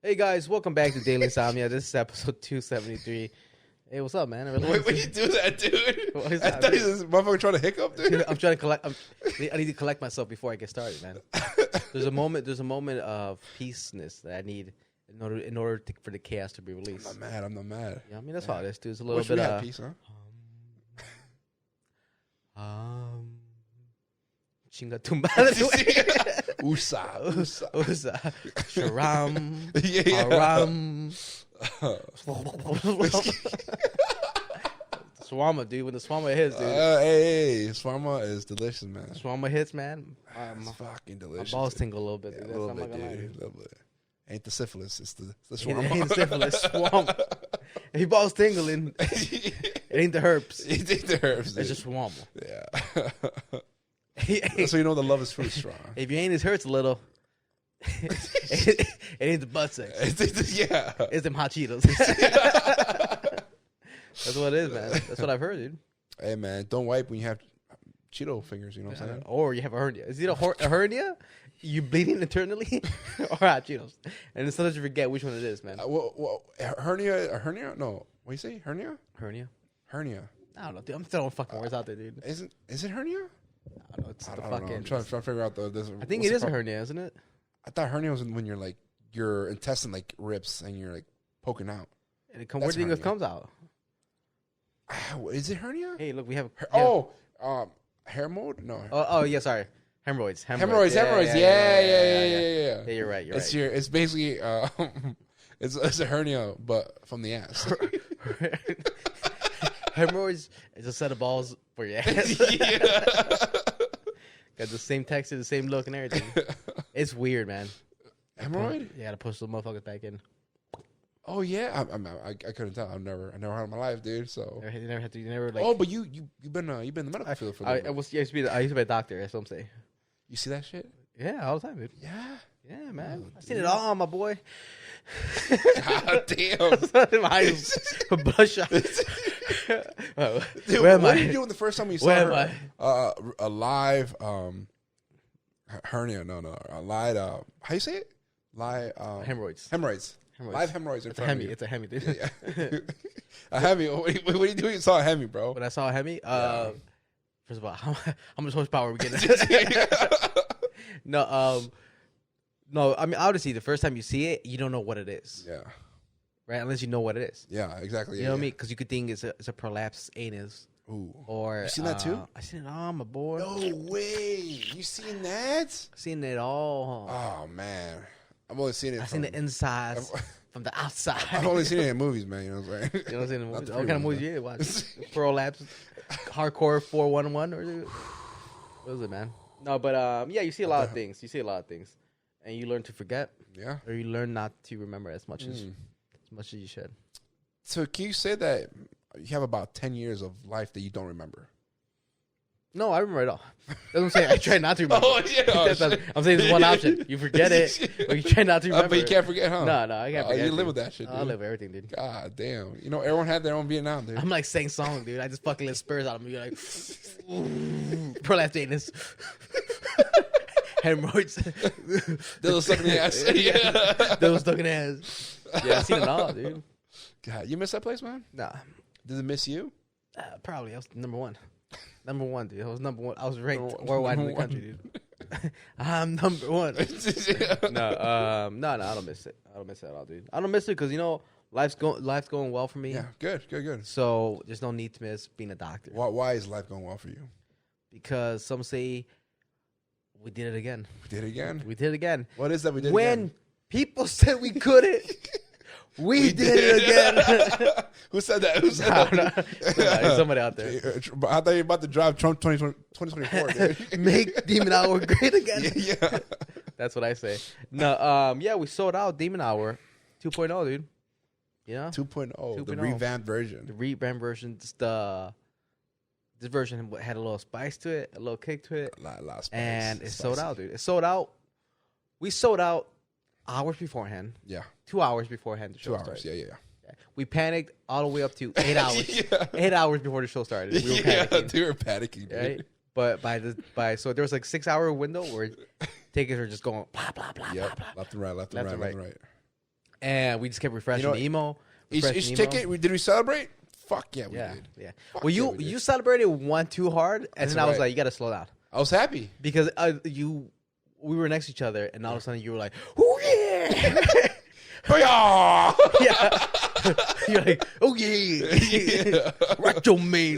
Hey guys, welcome back to Daily Insomnia. This is episode 273. Hey, what's up, man? Wait, when you do that, dude? What is I that, thought dude? you this motherfucker trying to hiccup, dude. I'm trying to collect. I need to collect myself before I get started, man. There's a moment of peaceness that I need in order for the chaos to be released. I'm not mad. Yeah, I mean that's all it is, dude. It's a little Wish bit we had of peace, huh? Chinga tu madre. Usa. Sharam. Yeah. Haram. Shawarma, dude. When the shawarma hits, dude. Hey, shawarma is delicious, man. Shawarma hits, man. It's fucking My delicious. balls tingle a little bit, dude. Yeah, a That's little not bit, gonna lie, dude. dude. A little bit. Ain't the syphilis, it's the It shawarma. ain't syphilis, shawarma. If your balls tingling, it ain't the herpes. You think the herbs, dude. It's just shawarma. Yeah. So you know the love is fruit strong. If your anus hurts a little, it ain't the butt sex. Yeah. It's them hot Cheetos. That's what it is, man. That's what I've heard, dude. Hey, man, don't wipe when you have Cheeto fingers, you know what I'm saying? Or you have a hernia. Is it a hernia? You bleeding eternally? Or hot Cheetos? And then sometimes you forget which one it is, man. Hernia? No. What do you say? Hernia? Hernia? Hernia. I don't know, dude. I'm throwing fucking words out there, dude. Is it hernia? I don't know. It's I the don't know. fucking. I'm trying to figure out this. I think it is a hernia, isn't it? I thought hernia was when your intestine rips and you're poking out. And where do you think it comes out? Is it hernia? Hey, look, we have. Hair mode? No. Oh, yeah, sorry. Hemorrhoids. Hemorrhoids. Yeah. Yeah, you're right. It's basically it's a hernia, but from the ass. Hemorrhoids is a set of balls for your ass. Got the same texture, the same look, and everything. It's weird, man. Hemorrhoid? You gotta push the motherfuckers back in. Oh yeah, I couldn't tell. I never had it in my life, dude. So You never had to. You never like. oh, but you've been in the medical field for a little bit. I used to be a doctor. That's what I'm saying. You see that shit? Yeah, all the time, dude. Yeah. Yeah, man. I seen it all, my boy. God damn. My eyes were bloodshot. Dude, Where am what I? did you do the first time you saw Where her? am A live hernia? No, a live. How you say it? Live Hemorrhoids. Live hemorrhoids in It's a front of hemi. you. It's a hemi, dude. Yeah. A hemi. What are you doing? You saw a hemi, bro. When I saw a hemi, first of all, how much horsepower are we getting? No, I mean, obviously, the first time you see it, you don't know what it is. Yeah. Right? Unless you know what it is. Yeah, exactly. You know what I mean? Because you could think it's a prolapsed anus. Ooh. Or, You seen that too? I seen it all, my boy. No way. You seen that? Seen it all. Oh, man. I've only seen it I seen the insides from the outside. I've only seen it in movies, man. You know what I'm saying? You know what I'm saying? The Not movies. the What kind of movies, movies you watch? Prolapse, hardcore 411, or what was it, man? No, but yeah, you see a lot of things. And you learn to forget. Yeah. Or you learn not to remember as much as you should. So can you say that you have about 10 years of life that you don't remember? No, I remember it all. That's what I'm saying. I try not to remember. Oh, yeah. I'm saying there's one option. You forget it, or you try not to remember. But you can't forget, huh? No, I can't forget. You live with that shit, dude. I live with everything, dude. God damn. You know, everyone had their own Vietnam, dude. I'm like saying songs, dude. I just fucking let spurs out of me. You're like, prolapse anus. Hemorrhoids. Dildo stuck in the ass. Yeah. Dildo stuck in the ass. Yeah, I seen it all, dude. God, you miss that place, man? Nah. Does it miss you? Probably. I was number one. Number one, dude. I was number one. I was ranked worldwide in the country, dude. I'm number one. No, I don't miss it. I don't miss it at all, dude. I don't miss it because, you know, life's going well for me. Yeah, good. So there's no need to miss being a doctor. Why is life going well for you? Because some say we did it again. We did it again? What is that we did again? When people said we couldn't, we did it again. Who said that? Somebody out there. I thought you were about to drive Trump 2024, dude. Make Demon Hour great again. Yeah. That's what I say. No, yeah, we sold out Demon Hour 2.0, dude. You know? 2.0, the revamped version. The revamped version. This version had a little spice to it, a little kick to it. A lot of spice. And it sold out, dude. It sold out. We sold out hours beforehand. Yeah. 2 hours beforehand. The show 2 hours. started. Yeah. We panicked all the way up to 8 hours. Yeah. 8 hours before the show started. We were Yeah, panicking. they were panicking, dude. Right? But so there was like 6 hour window where tickets were just going blah blah blah Yep. blah blah. Left and right. And we just kept refreshing the emo. Each ticket, did we celebrate? Fuck yeah, we did. Yeah. Well, you celebrated one too hard, and then I was like, you got to slow down. I was happy. Because we were next to each other, and all of a sudden you were like, oh, yeah. Yeah. You're like, oh, yeah. Macho man.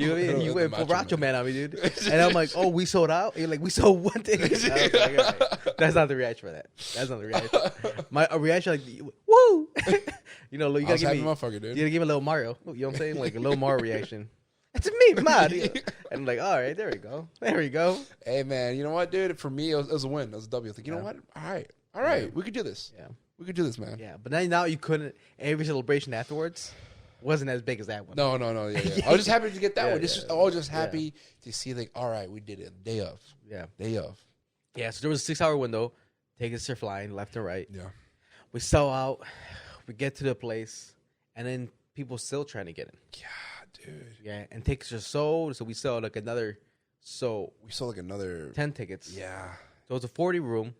You went for Macho man on me, dude. And I'm like, oh, we sold out? You're like, we sold one ticket. Like, right. That's not the reaction for that. That's not the reaction. My reaction, like, woo. You know, you gotta give me, motherfucker, dude. You gotta give me a little Mario. You know what I'm saying? Like a little Mario reaction. It's me, Mario. And I'm like, all right, there we go. There we go. Hey, man, you know what, dude? For me, it was a win. It was a W. I was like, you know what? All right, we could do this. Yeah. We could do this, man. Yeah, but now you couldn't. Every celebration afterwards wasn't as big as that one. No. Yeah. I was just happy to get that one. I was just happy to see, like, all right, we did it. Day of. Yeah. Day of. Yeah, so there was a 6-hour window. Tickets are flying left and right. Yeah. We sell out. We get to the place, and then people still trying to get in. Yeah, dude. Yeah, and tickets are sold, so we sell like another. So we sold like another 10 tickets. Yeah. So it's a 40-room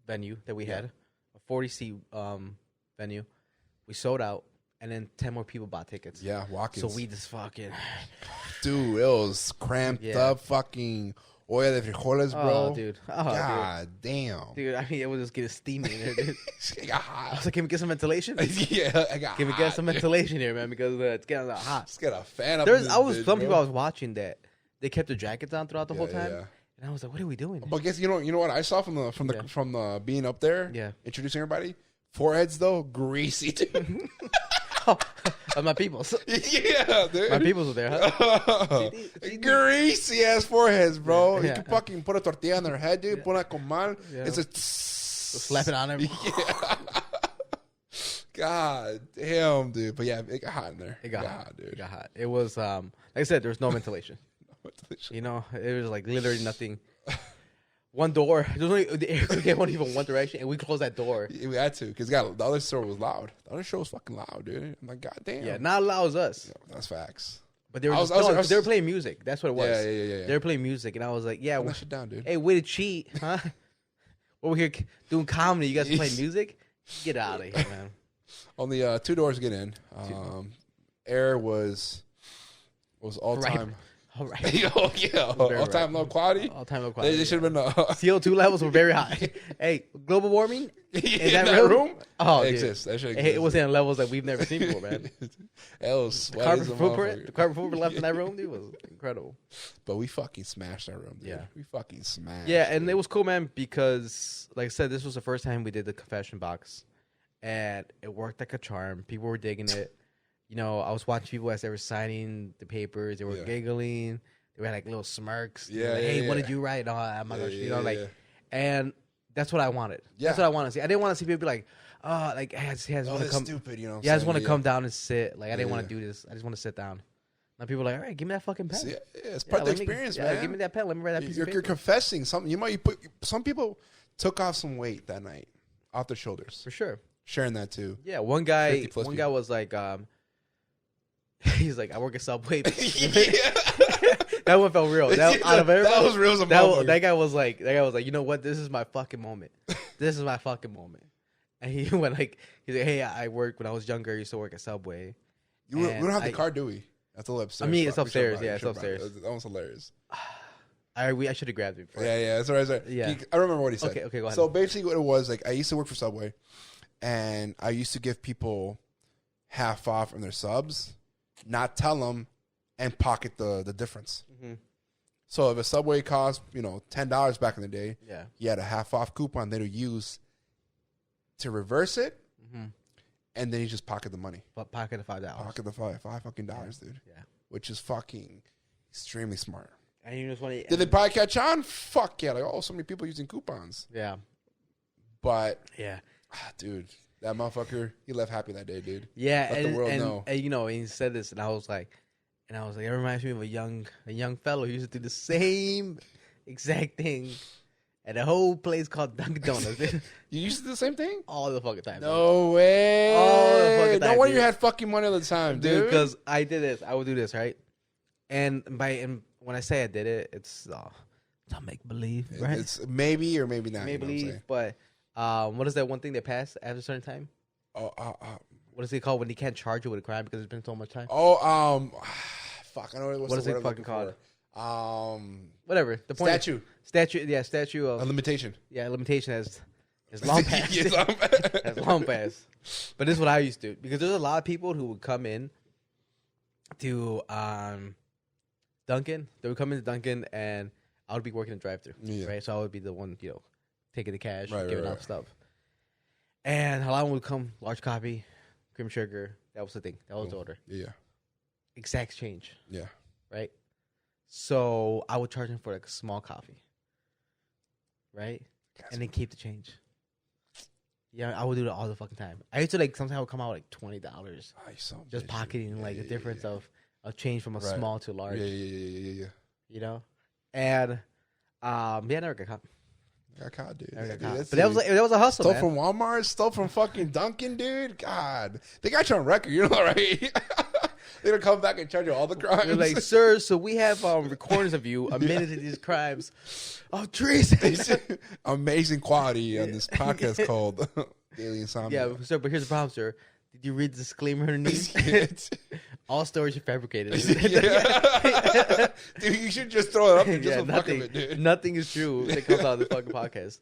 venue that we had, a 40-seat venue. We sold out, and then 10 more people bought tickets. Yeah, walk-ins. So we just fucking... Dude, it was cramped up fucking olla de frijoles, bro. Oh, dude. God damn. Dude, I mean, it was just getting steamy in there, dude. It got hot. I was like, can we get some ventilation? Yeah, I got Can we get some ventilation here, man? Because it's getting a lot hot. Just get a fan up. Some people I was watching that they kept their jackets on throughout the whole time. Yeah. And I was like, what are we doing? But guess you know what I saw from the being up there, introducing everybody. Foreheads though, greasy, dude. My peoples. Yeah, dude. My peoples were there, huh? Greasy ass foreheads, bro. You can fucking put a tortilla on their head, dude. Put a comal. It's a slap it on them. Yeah. God damn, dude. But yeah, it got hot in there. It got hot, dude. It got hot. It was like I said, there was no ventilation. You know, it was like literally nothing. One door. The air could get even one direction, and we closed that door. We had to because the other store was loud. The other show was fucking loud, dude. I'm like, God damn. Yeah, not loud as us. Yeah, that's facts. But they were they were playing music. That's what it was. Yeah. They were playing music, and I was like, yeah, that shit down, dude. Hey, way to cheat, huh? We're here doing comedy. You guys playing music? Get out of here, man. Only 2 doors get in. Air was all time. All right. Oh, yeah. All-time low quality. All-time low quality. They should have been... CO2 levels were very high. Hey, global warming? In that room? Oh, it exists. That should exist. It was in levels that we've never seen before, man. It was the carbon footprint left in that room, dude, was incredible. But we fucking smashed that room, dude. Yeah. We fucking smashed. Yeah, and it was cool, man, because, like I said, this was the first time we did the confession box. And it worked like a charm. People were digging it. You know, I was watching people as they were signing the papers. They were giggling. They had like little smirks. Yeah, like, hey, what did you write? Oh my gosh, you know, like, and that's what I wanted. Yeah. That's what I want to see. I didn't want to see people be like, oh, like, I just want to come. Stupid, you know. Yeah, I just want to come down and sit. Like, I didn't want to do this. I just want to sit down. Now people are like, all right, give me that fucking pen. Yeah, it's part of the experience, man. Give me that pen. Let me write that piece of paper. You're confessing something. Some people took off some weight that night off their shoulders. For sure. Sharing that too. Yeah, one guy was like, he's like, I work at Subway. That one felt real. That was real. That guy was like, you know what? This is my fucking moment. This is my fucking moment. And he went like, he's like, hey, I worked when I was younger. I used to work at Subway. We don't have the card, do we? That's all upstairs. I mean, it's upstairs. Yeah, it's upstairs. That was hilarious. I should have grabbed it. Yeah. That's right. Yeah. I remember what he said. Okay, go ahead. So basically, what it was like, I used to work for Subway, and I used to give people half off on their subs, not tell them, and pocket the difference. Mm-hmm. So if a Subway cost $10 back in the day, you had a half off coupon they would use to reverse it, and then you just pocket the money. But pocket the $5. Pocket the five fucking dollars, dude. Yeah, which is fucking extremely smart. And you just want to. Did they probably catch on? Fuck yeah! Like, so many people using coupons. Yeah, but yeah, dude, that motherfucker, he left happy that day, dude. Yeah, let the world know. And and he said this, and I was like, it reminds me of a young fellow who used to do the same exact thing at a whole place called Dunkin' Donuts. You used to do the same thing all the fucking time. No way. All the fucking time. No wonder you had fucking money all the time, dude. Because I did this. I would do this, right? And when I say I did it, it's not make believe, right? It's maybe or maybe not. Make believe, but What is that one thing that passed after a certain time? What is it called when they can't charge you with a crime because it's been so much time? Fuck, I know what is it fucking called? Whatever. The point statute. Yeah, statute of a limitation. Yeah, limitation has long passed. Has long passed. But this is what I used to do because there's a lot of people who would come in to Dunkin'. They would come into Dunkin' and I would be working the drive-thru, right? So I would be the one, taking the cash, giving out stuff. And a lot of them would come, large copy, cream sugar. That was the thing. That was the order. Yeah. Exact change. Yeah. Right? So I would charge them for like a small coffee. Right? And then keep the change. Yeah, I would do that all the fucking time. I used to sometimes I would come out with $20. Just pocketing the difference of change from a small to large. Yeah. And I never got caught. Got caught, dude. But that was a hustle. Stole from Walmart, stole from fucking Dunkin', dude. God, they got you on record. You know, right? They're gonna come back and charge you all the crimes. They're like, sir, so we have recordings of you admitted to these crimes. Oh, treason! Amazing quality on this podcast called Daily Insomnia. Yeah, sir, but here's the problem, sir. Did you read the disclaimer underneath? All stories are fabricated. Dude, you should just throw it up and just for fuck of it, dude. Nothing is true that comes out of this fucking podcast.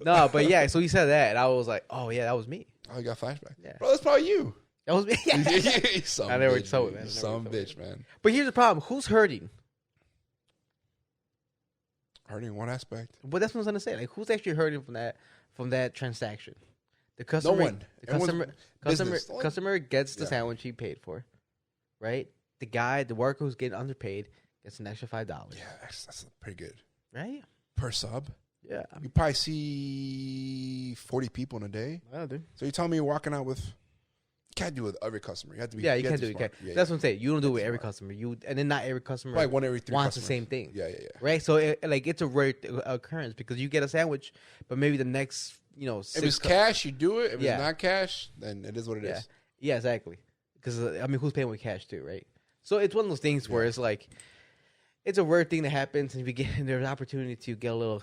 No, but yeah, so he said that, and I was like, oh, yeah, that was me. Oh, you got flashback. Yeah. Bro, that's probably you. That was me. I never told it, man. Some bitch, man. But here's the problem. Who's hurting? Hurting one aspect. But that's what I was going to say. Like, who's actually hurting from that transaction? The customer. No one. The customer gets the sandwich he paid for, right? The worker who's getting underpaid gets an extra $5. Yeah, that's pretty good. Right? Per sub. Yeah. You probably see 40 people in a day. Yeah, dude. So you telling me you're walking out with... You can't do it with every customer. You have to be. Yeah, you can't do it. Yeah, that's what I'm saying. You don't do it with every customer. And then not every customer like one every 3 wants customers. the same thing. Yeah. Right? So it's a rare occurrence because you get a sandwich, but maybe the next, if it's cash, you do it. If it's not cash, then it is what it is. Yeah, exactly. Because who's paying with cash too, right? So it's one of those things where it's like, it's a rare thing that happens, and if you there's an opportunity to get a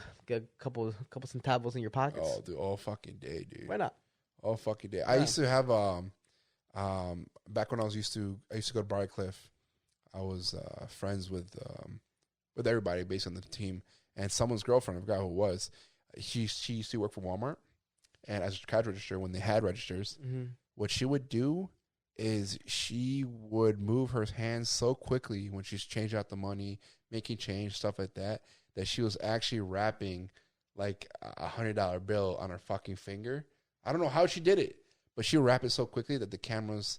couple centavos in your pockets. Oh, dude, all fucking day, dude. Why not? All fucking day. Yeah. I used to have back when I used to go to Briarcliff. I was friends with everybody based on the team, and someone's girlfriend, I forgot who it was. She used to work for Walmart, and as a cash register, when they had registers, what she would do is she would move her hands so quickly when she's changing out the money, making change, stuff like that, that she was actually wrapping like a $100 bill on her fucking finger. I don't know how she did it, but she would wrap it so quickly that the cameras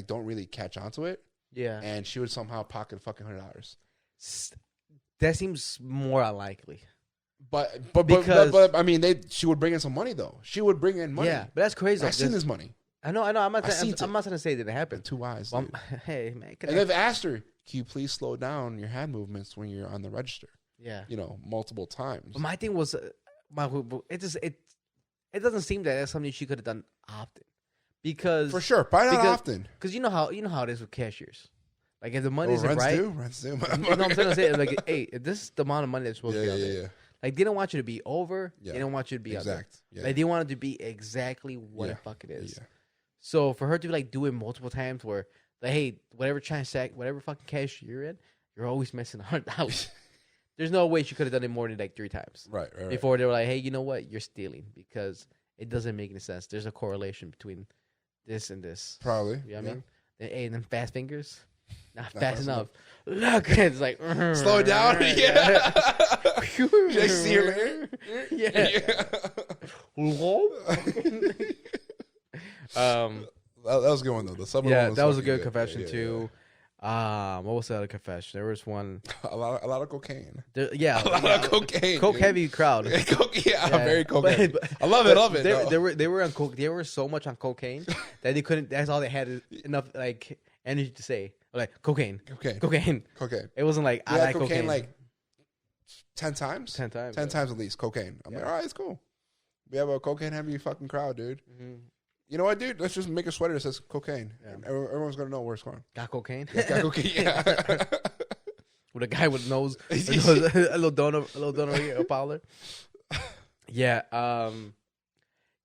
don't really catch onto it. Yeah. And she would somehow pocket fucking $100. That seems more unlikely. But I mean, she would bring in some money though. She would bring in money. Yeah, but that's crazy. I've seen this money. I know. I'm not going to say that it happened. 2 eyes. Well, hey, man. And they've asked her, can you please slow down your hand movements when you're on the register? Yeah. Multiple times. But my thing was, it doesn't seem that that's something she could have done often. Because for sure, probably not often. Because you know how it is with cashiers. Like if the money isn't right, rents do. You know what I'm trying to say? Like, hey, if this is the amount of money that's supposed to be out there. Yeah. Like they don't want you to be over. Yeah. They don't want you to be exact. Out there. Yeah. Like they want it to be exactly what the fuck it is. Yeah. So for her to do it multiple times, where hey, whatever fucking cash you're in, you're always missing $100. There's no way she could have done it more than 3 times. Right. Before they were like, hey, you know what? You're stealing because it doesn't make any sense. There's a correlation between this and this. Probably. You know what I mean? And then fast fingers. Not fast enough. Look, it's like slow down. Yeah. Just see her later. Yeah. That was a good one though. The summer one that was a good confession too. What was the other confession? There was one. A lot of cocaine. A lot of cocaine. Coke heavy crowd. Very cocaine. I love it. They were on coke. They were so much on cocaine that they couldn't. That's all they had enough energy to say. Like cocaine. It wasn't like I like cocaine. Like 10 times. 10 times. 10 times at least. Cocaine. I'm like, all right, it's cool. We have a cocaine heavy fucking crowd, dude. Mm-hmm. You know what, dude? Let's just make a sweater that says cocaine. Yeah. Everyone's gonna know where it's going. Got cocaine? Got cocaine. Yeah. With a guy with nose, a little donor here, a powder. Yeah.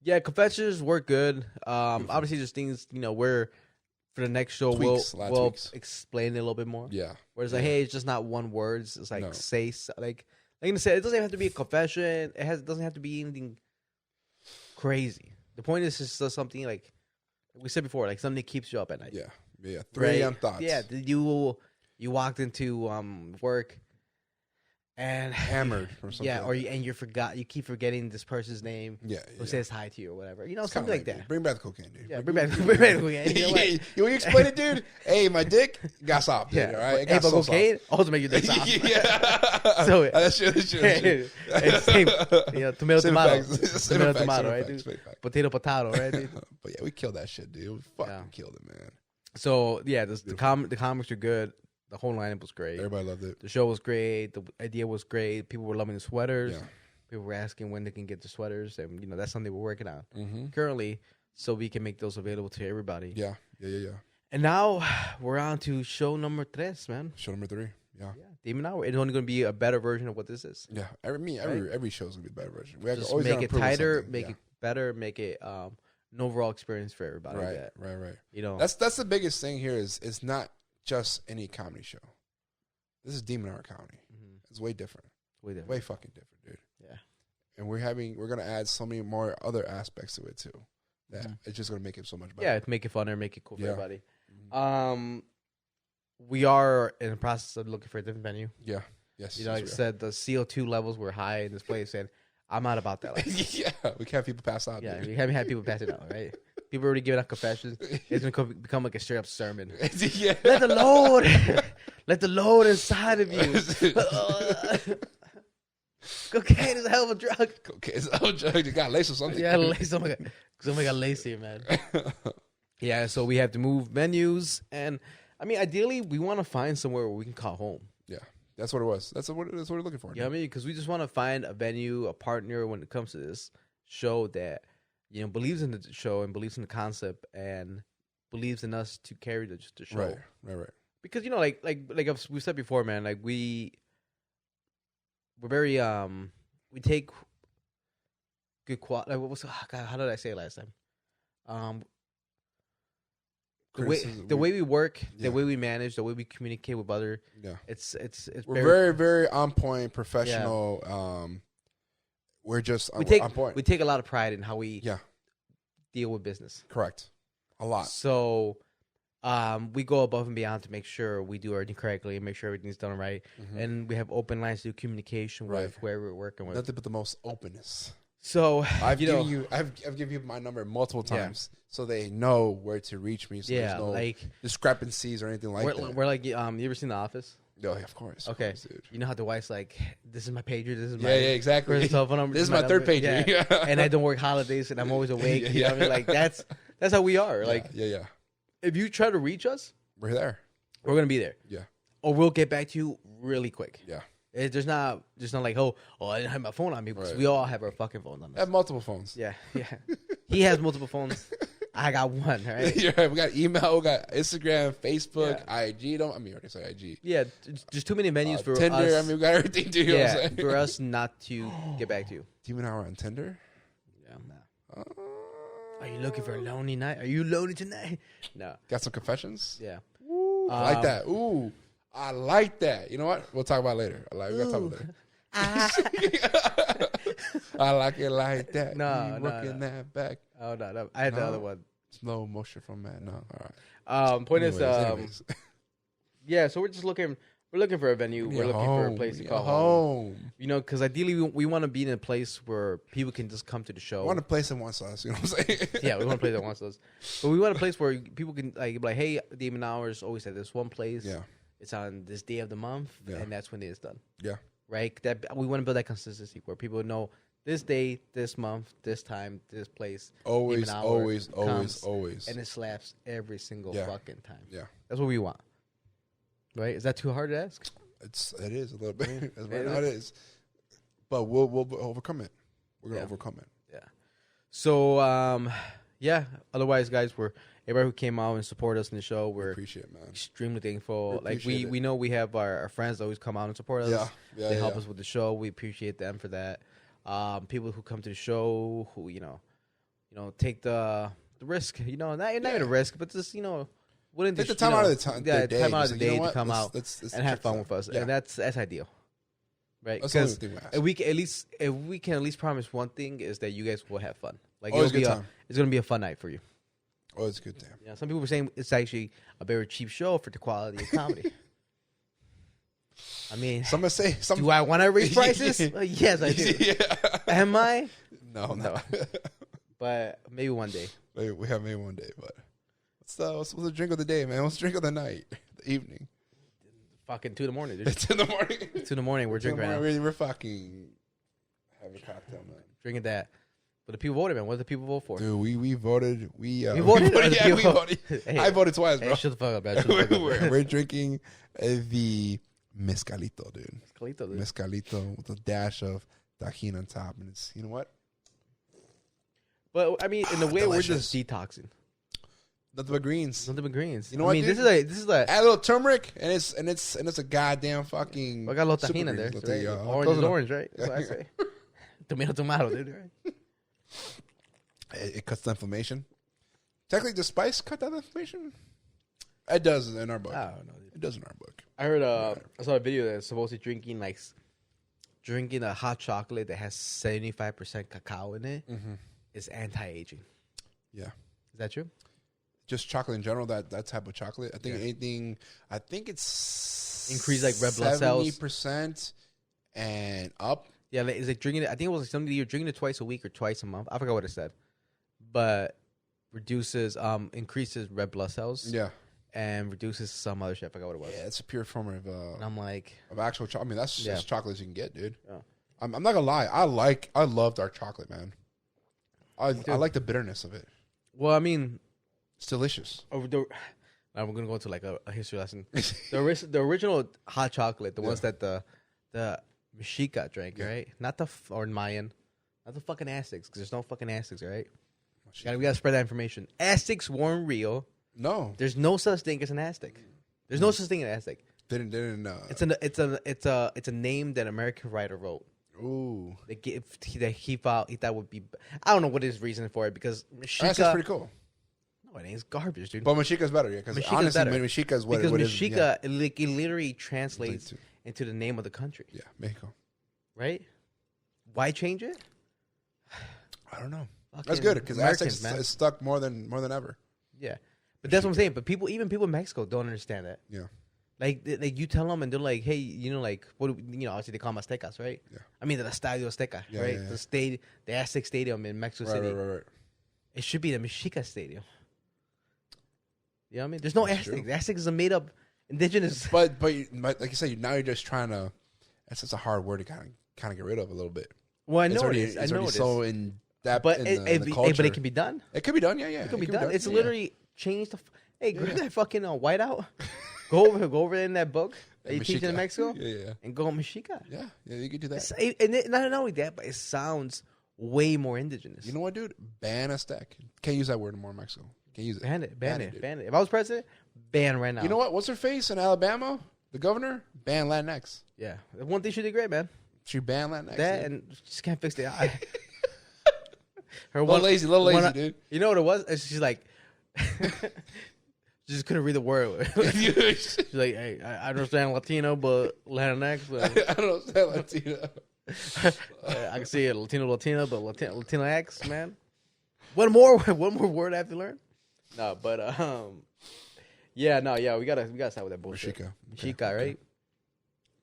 Yeah, confessions work good. Obviously, there's things where for the next show we'll explain it a little bit more. Yeah. Whereas like, hey, it's just not one word. It's like like I said, it doesn't have to be a confession. It doesn't have to be anything crazy. The point is just something like we said before, like something that keeps you up at night. Yeah. Yeah. 3 a.m. thoughts. Yeah. You walked into work and hammered or something. Yeah, or you keep forgetting this person's name. Yeah. Who says hi to you or whatever. Something like that. Dude. Bring back the cocaine, dude. Yeah, bring back the cocaine. You know what? You explain it, dude? Hey, my dick got soft, dude. All right. Hey, but cocaine also make your dick soft. Yeah. So that's true. It's same. Tomato, right, dude? Potato, right, dude? But yeah, we killed that shit, dude. We fucking killed it, man. So yeah, the comics are good. The whole lineup was great. Everybody loved it. The show was great. The idea was great. People were loving the sweaters. Yeah. People were asking when they can get the sweaters, and that's something we're working on currently, so we can make those available to everybody. Yeah. And now we're on to show number 3, man. Show number 3. Yeah. Demon Hour. It's only going to be a better version of what this is. Yeah. Every show is going to be a better version. We have just to always make it tighter, make it better, make it an overall experience for everybody. Right. That's the biggest thing here is it's not just any comedy show. This is Demon Hour comedy. It's way different. Way fucking different, dude. Yeah. And we're gonna add so many more other aspects to it too. That it's just gonna make it so much better. Yeah, make it funner, make it cool for everybody. We are in the process of looking for a different venue. Yeah. Yes. Like I said, the CO2 levels were high in this place, and I'm not about that. Yeah, we can't have people pass out. Yeah, we haven't had people passing out, right? People already giving out confessions. It's gonna become like a straight up sermon. Yeah. Let the Lord inside of you. Cocaine is a hell of a drug. Cocaine is a hell of a drug. You got lace or something. Yeah, lace. Somebody got lace here, man. Yeah, so we have to move venues, and I mean, ideally, we want to find somewhere where we can call home. Yeah, that's what it was. That's what we're looking for. Yeah, I mean, because we just want to find a venue, a partner when it comes to this show that believes in the show and believes in the concept and believes in us to carry the show. Right. Because like we said before, man, like we're very we take good quality. Like, how did I say it last time? The way we work, the way we manage, the way we communicate with other. Yeah, it's we're very very on point, professional. Yeah. We're just on point. We take a lot of pride in how we deal with business. Correct, a lot. So. We go above and beyond to make sure we do everything correctly and make sure everything's done right. And we have open lines to do communication with whoever we're working with. Nothing but the most openness. So I've given you my number multiple times so they know where to reach me. So there's no discrepancies or anything like that. We're like, you ever seen The Office? Yeah, of course. Okay. Of course, dude. You know how the wife's like, this is my pager, this is my exactly. Telephone number. This is my third pager. Yeah. And I don't work holidays and I'm always awake. You know what I mean? Like that's how we are. Like if you try to reach us, we're there. We're gonna be there. Yeah. Or we'll get back to you really quick. Yeah. There's not like, I didn't have my phone on me because we all have our fucking phones on us. I have multiple phones. Yeah. He has multiple phones. I got one, right? You're right. We got email, we got Instagram, Facebook, IG. I already say IG. Yeah, just too many venues for Tinder, us. I mean, we got everything to do. Yeah, for us not to get back to you. Demon Hour on Tinder? Yeah. Nah. Are you looking for a lonely night? Are you lonely tonight? No. Got some confessions? Yeah. Ooh, I like that. Ooh, I like that. You know what? We'll talk about it later. We got to talk about it later. I like it like that. No, working that back. Oh, no. I had the other one. Slow motion from that. No, all right. Point anyways. Yeah, so we're looking for a venue. We're looking for a place to call home. Because ideally we want to be in a place where people can just come to the show. I want a place that wants us. You know what I'm saying? Yeah, we want a place that wants us. But we want a place where people can be like, hey, Demon Hours always at this one place. Yeah. It's on this day of the month, and that's when it is done. Yeah. Right? We want to build that consistency where people know this day, this month, this time, this place. Always. And it slaps every single fucking time. Yeah. That's what we want. Right? Is that too hard to ask? It is a little bit. Right now it is. But we'll overcome it. We're gonna overcome it. Yeah. So otherwise, guys, everybody who came out and supported us in the show, we appreciate it, man. Extremely thankful. We know we have our friends that always come out and support us. They help us with the show. We appreciate them for that. People who come to the show, who take the risk. Not even a risk, but just willing to take the time out of the time. Yeah, day. time out of the day to What? come out let's and have fun with us, and that's ideal, right? That's the only Because thing we ask. if we can at least promise one thing is that you guys will have fun. Like Always a good time. It's gonna be a fun night for you. Oh, it's a good time. Yeah, some people were saying it's actually a very cheap show for the quality of comedy. I mean, Some say do I want to raise prices? Yes, I do. Yeah. Am I? No. But maybe one day. We have maybe one day, but what's the drink of the day, man? What's the drink of the night? The evening. Fucking 2 in the morning, dude. It's in the morning. 2 in the morning, we're drinking right now. We're fucking having a cocktail, man. Drinking that. But the people voted, man. What did the people vote for? Dude, we voted. We voted? Yeah, we voted. Hey, I voted twice, bro. Hey, shut the fuck up, man. We're drinking the Mezcalito, dude. Mezcalito, dude. Mezcalito with a dash of tajin on top. And it's, you know what? But, I mean, in a way, delicious. we're just detoxing. Nothing but greens. Nothing but greens. You know what, mean, dude? this is like Add a little turmeric, and it's a goddamn fucking. I got a little super tahini in there. greens. Right? Orange is orange, right? That's what I say. Tomato, dude. Right? It cuts the inflammation. Technically, does spice cut that inflammation? It does in our book. I don't know, dude. It does in our book. I heard. I saw a video that's supposed to be drinking a hot chocolate that has 75% cacao in it is anti-aging. Yeah, is that true? Just chocolate in general. That type of chocolate. I think anything. I think it's increase like red blood cells 70% and up. Yeah, it's like drinking it. I think it was like something you're drinking it twice a week or twice a month. I forgot what it said, but increases red blood cells. Yeah. And reduces some other shit. I forgot what it was. Yeah, it's a pure form of. And I'm like, of actual chocolate. I mean, that's as chocolate as you can get, dude. Yeah. I'm not gonna lie. I love dark chocolate, man. I like the bitterness of it. Well, I mean, it's delicious. Now we're gonna go into like a history lesson. The original hot chocolate, the ones that the Mexica drank, right? Not or Mayan, not the fucking Aztecs, because there's no fucking Aztecs, right? We gotta spread that information. Aztecs weren't real. No, there's no such thing as an Aztec. There's no such thing as an Aztec. Didn't. It's a name that an American writer wrote. Ooh, that he thought would be. I don't know what his reason for it, because Mexica. That's pretty cool. No, it ain't garbage, dude. But Mexica's better, yeah. Because honestly, Mexica is what it is. Mexica, it literally translates into the name of the country. Yeah, Mexico. Right? Why change it? I don't know. That's good because Aztecs is stuck more than ever. Yeah, but that's what I'm saying. But even people in Mexico don't understand that. Yeah. Like you tell them and they're like, hey, what obviously they call them Aztecas, right? Yeah. I mean, the Estadio Azteca, right? Yeah. The Aztec Stadium in Mexico City. Right. It should be the Mexica Stadium. You know what I mean? There's no Aztecs. The Aztecs is a made up indigenous. But like you said, now you're just trying to. That's just a hard word to kind of get rid of a little bit. Well, I know it is. I know it is. So in that, but the culture. But it can be done. It can be done. Yeah. It can be done. It's literally changed. Hey, grab that fucking whiteout. Go over there in that book that you teach in Mexico. Yeah. And go Mexica. Yeah, you can do that. And not only that, but it sounds way more indigenous. You know what, dude? Ban Aztec. Can't use that word anymore in Mexico. Can't use it. Ban it. If I was president, ban right now. You know what? What's her face in Alabama? The governor? Ban Latinx. Yeah. One thing she did great, man. She banned Latinx. That and she just can't fix the eye. Little lazy, dude. You know what it was? She's like, she just couldn't read the word. She's like, hey, I understand Latino, but Latinx. But I don't understand Latino. I can see it, Latino, but Latino X, man. One more word I have to learn. No, but we gotta stop with that bullshit. Mexica, right?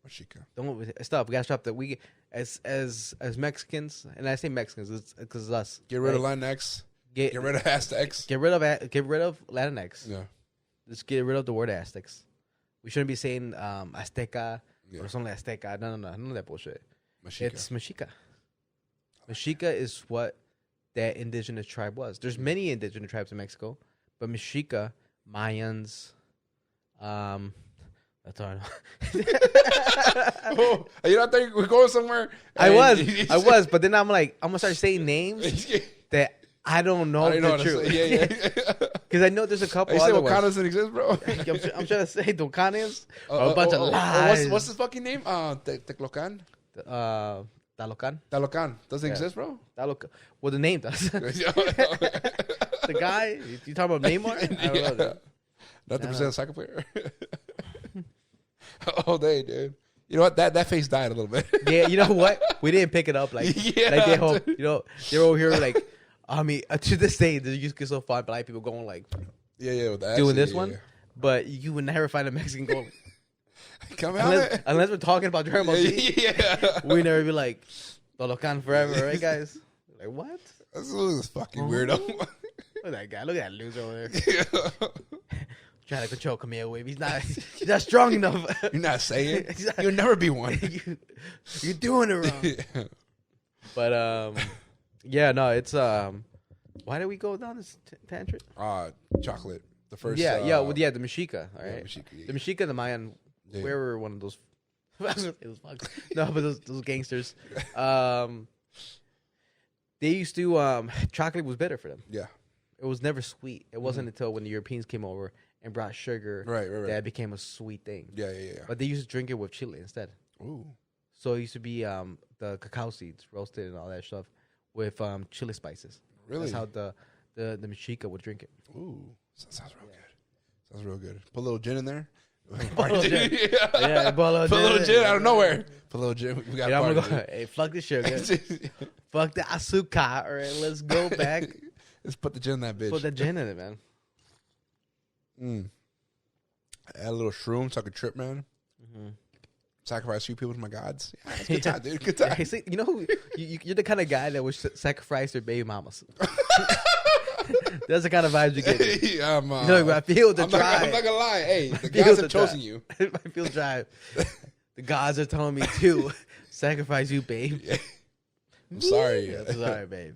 Mexica. Don't stop. We gotta stop that. We as Mexicans, and I say Mexicans because it's us. Get rid of Latinx. Get rid of Aztecs. Get rid of Latinx. Yeah. Just get rid of the word Aztecs. We shouldn't be saying Azteca or something like Azteca. No, none of that bullshit. Mexica. It's Mexica. Mexica is what that indigenous tribe was. There's many indigenous tribes in Mexico, but Mexica, Mayans, that's all I know. You don't think we're going somewhere? I was, but then I'm gonna start saying names that I don't know if they're true. Yeah. Because I know there's a couple you other ones. You say Wacanas exist, bro? I'm trying to say Docanes are a bunch of lies. What's his fucking name? Teclocan? Talocan. Talocan doesn't exist, bro. Talocan. Well, the name does. The guy you talking about Neymar? I don't know. Dude. Not the percent soccer player. All day, dude. You know what? That face died a little bit. Yeah, you know what? We didn't pick it up like they hope. You know, they're over here like. I mean, to this day, they used to get so fun. Black people going like, with the doing this yeah, one. Yeah. But you would never find a Mexican going. Come out, unless we're talking about Dragon Ball Z. Yeah. We never be like, Talocan forever, right, guys? Like what? This fucking weirdo. Look at that guy. Look at that loser over there. Trying to control Camille Wave. He's not strong enough. You're not saying. You'll never be one. You're doing it wrong. Yeah. But yeah, no, it's why did we go down this tangent? Chocolate. The first. The Mexica. All right, the Mexica, the Mayan. Yeah. We were one of those. It was fucked. No, but those gangsters. They used to chocolate was bitter for them. Yeah, it was never sweet. It wasn't until when the Europeans came over and brought sugar, right. that it became a sweet thing. Yeah. But they used to drink it with chili instead. Ooh. So it used to be the cacao seeds roasted and all that stuff with chili spices. Really? That's how the Mexica would drink it. Ooh, sounds real good. Sounds real good. Put a little gin in there. Put a little gin out of nowhere. Put a little gin. We got. I'm gonna go. Hey, fuck the sugar. Fuck the azúcar. All right, let's go back. Let's put the gin in that bitch. Put the gin in it, man. Add a little shroom so I could trip, man. Mm-hmm. Sacrifice a few people to my gods. Yeah, it's a good time, dude. Good time. Hey, see, you know who? You're the kind of guy that would sacrifice their baby mamas. That's the kind of vibes you get. Yeah, I feel the drive. I'm not gonna lie. Hey, the gods have chosen you. I feel drive. The gods are telling me to sacrifice you, babe. Yeah. I'm sorry. I'm sorry, babe.